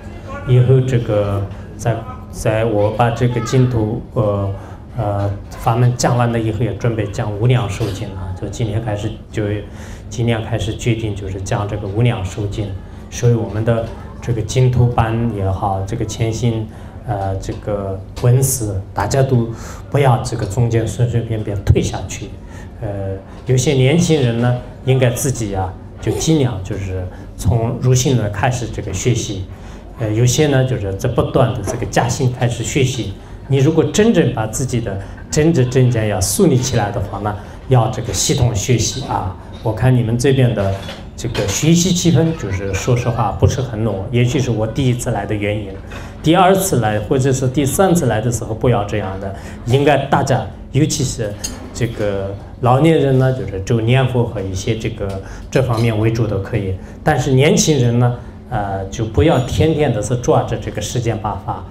Speaker 1: 以后这个在我把这个净土法门讲完了以后，也准备讲无量寿经啊，就今年开始决定就是讲这个无量寿经，所以我们的这个净土班也好，这个潜心这个文思，大家都不要这个中间随随便便退下去。有些年轻人呢，应该自己就尽量就是从入心论开始这个学习。有些呢就是在不断的这个加心开始学习。你如果真正把自己的真正要树立起来的话呢，要这个系统学习我看你们这边的这个学习气氛，就是说实话不是很浓，也许是我第一次来的原因。第二次来或者是第三次来的时候不要这样的，应该大家，尤其是这个老年人呢，就是走念佛和一些这方面为主都可以，但是年轻人呢，就不要天天的是抓着这个世间八法，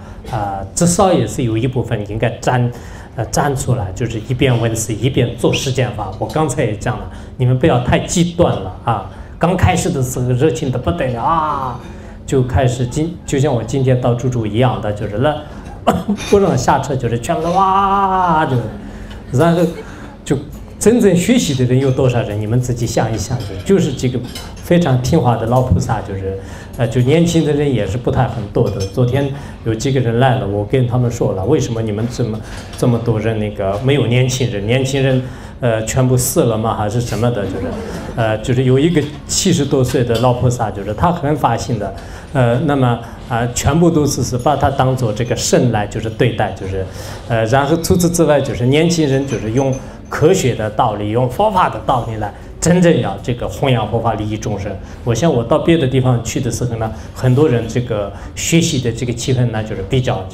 Speaker 1: 至少也是有一部分应该站出来，就是一边闻思一边做世间法。我刚才也讲了，你们不要太极端了啊！刚开始的时候热情的不得了啊，就开始就像我今天到猪猪一样的，就是不让下车，就是全部哇就，然后就真正学习的人有多少人？你们自己想一想，就是这个非常听话的老菩萨，就年轻的人也是不太很多的。昨天有几个人来了，我跟他们说了，为什么你们这么多人没有年轻人？年轻人全部死了吗？还是什么的？就是有一个70多岁的老菩萨，就是他很发心的，那么全部都是把他当做这个神来对待，然后除此之外，就是年轻人用科学的道理，用佛法的道理来真正要弘扬佛法利益众生。我想我到别的地方去的时候呢，很多人学习的气氛呢比较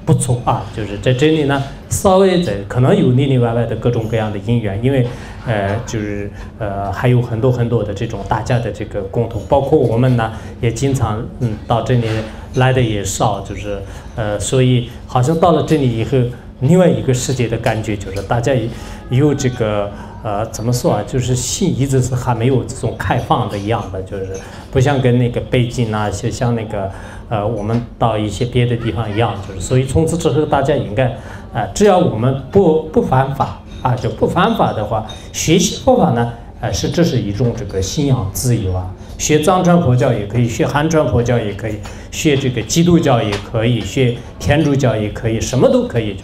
Speaker 1: 不错啊，在这里呢稍微可能有里里外外的各种各样的因缘，因为还有很多的这种大家的共同，包括我们呢也经常到这里来的也少，所以好像到了这里以后，另外一个世界的感觉大家有怎么说啊？心一直是还没有这种开放的一样的，不像跟北京啊，像我们到一些别的地方一样，所以从此之后大家应该只要我们不犯法啊，就不犯法的话，学习佛法呢，这是一种信仰自由啊。学藏传佛教也可以，学汉传佛教也可以，学基督教也可以，学天主教也可以，什么都可以，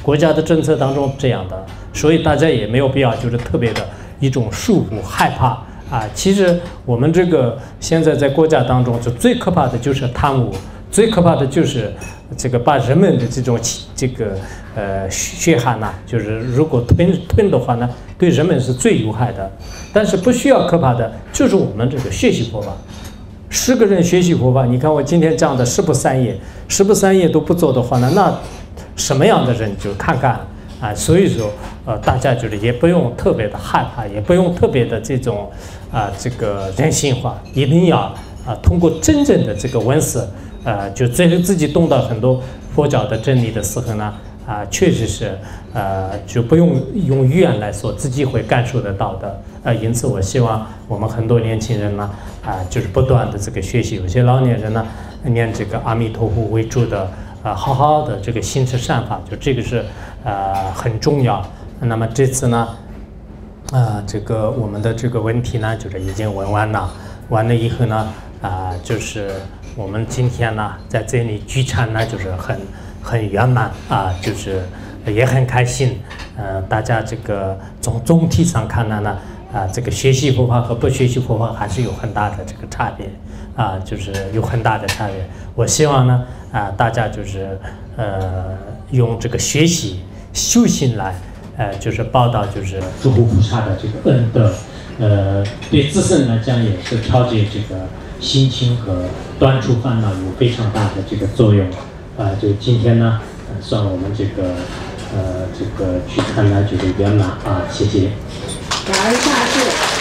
Speaker 1: 国家的政策当中这样的，所以大家也没有必要特别的一种束缚害怕啊。其实我们现在在国家当中最可怕的就是贪污，最可怕的就是把人们的这种血汗呐，如果吞的话呢，对人们是最有害的。但是不需要可怕的，就是我们学习佛法。10个人学习佛法，你看我今天讲的10不3业，10不3业都不做的话呢，那什么样的人就看看啊。所以说大家也不用特别的害怕，也不用特别的这种人性化，一定要通过真正的闻思，就最后自己懂到很多佛教的真理的时候呢，确实是就不用用语言来说，自己会感受得到的。因此我希望我们很多年轻人呢，不断的学习，有些老年人呢念阿弥陀佛为主的，好好的行持善法，这个是很重要。那么这次呢，我们的问题呢已经问完了，完了以后呢，我们今天呢在这里聚餐呢很圆满啊，也很开心。大家从总体上看呢，学习佛法和不学习佛法还是有很大的差别啊，有很大的差别。我希望呢，大家用学习修行来，报道诸佛菩萨的恩德，对自身来讲也是调节心情和断除烦恼有非常大的作用。就今天呢，算我们聚餐呢圆满啊，谢谢。
Speaker 17: 感恩大师。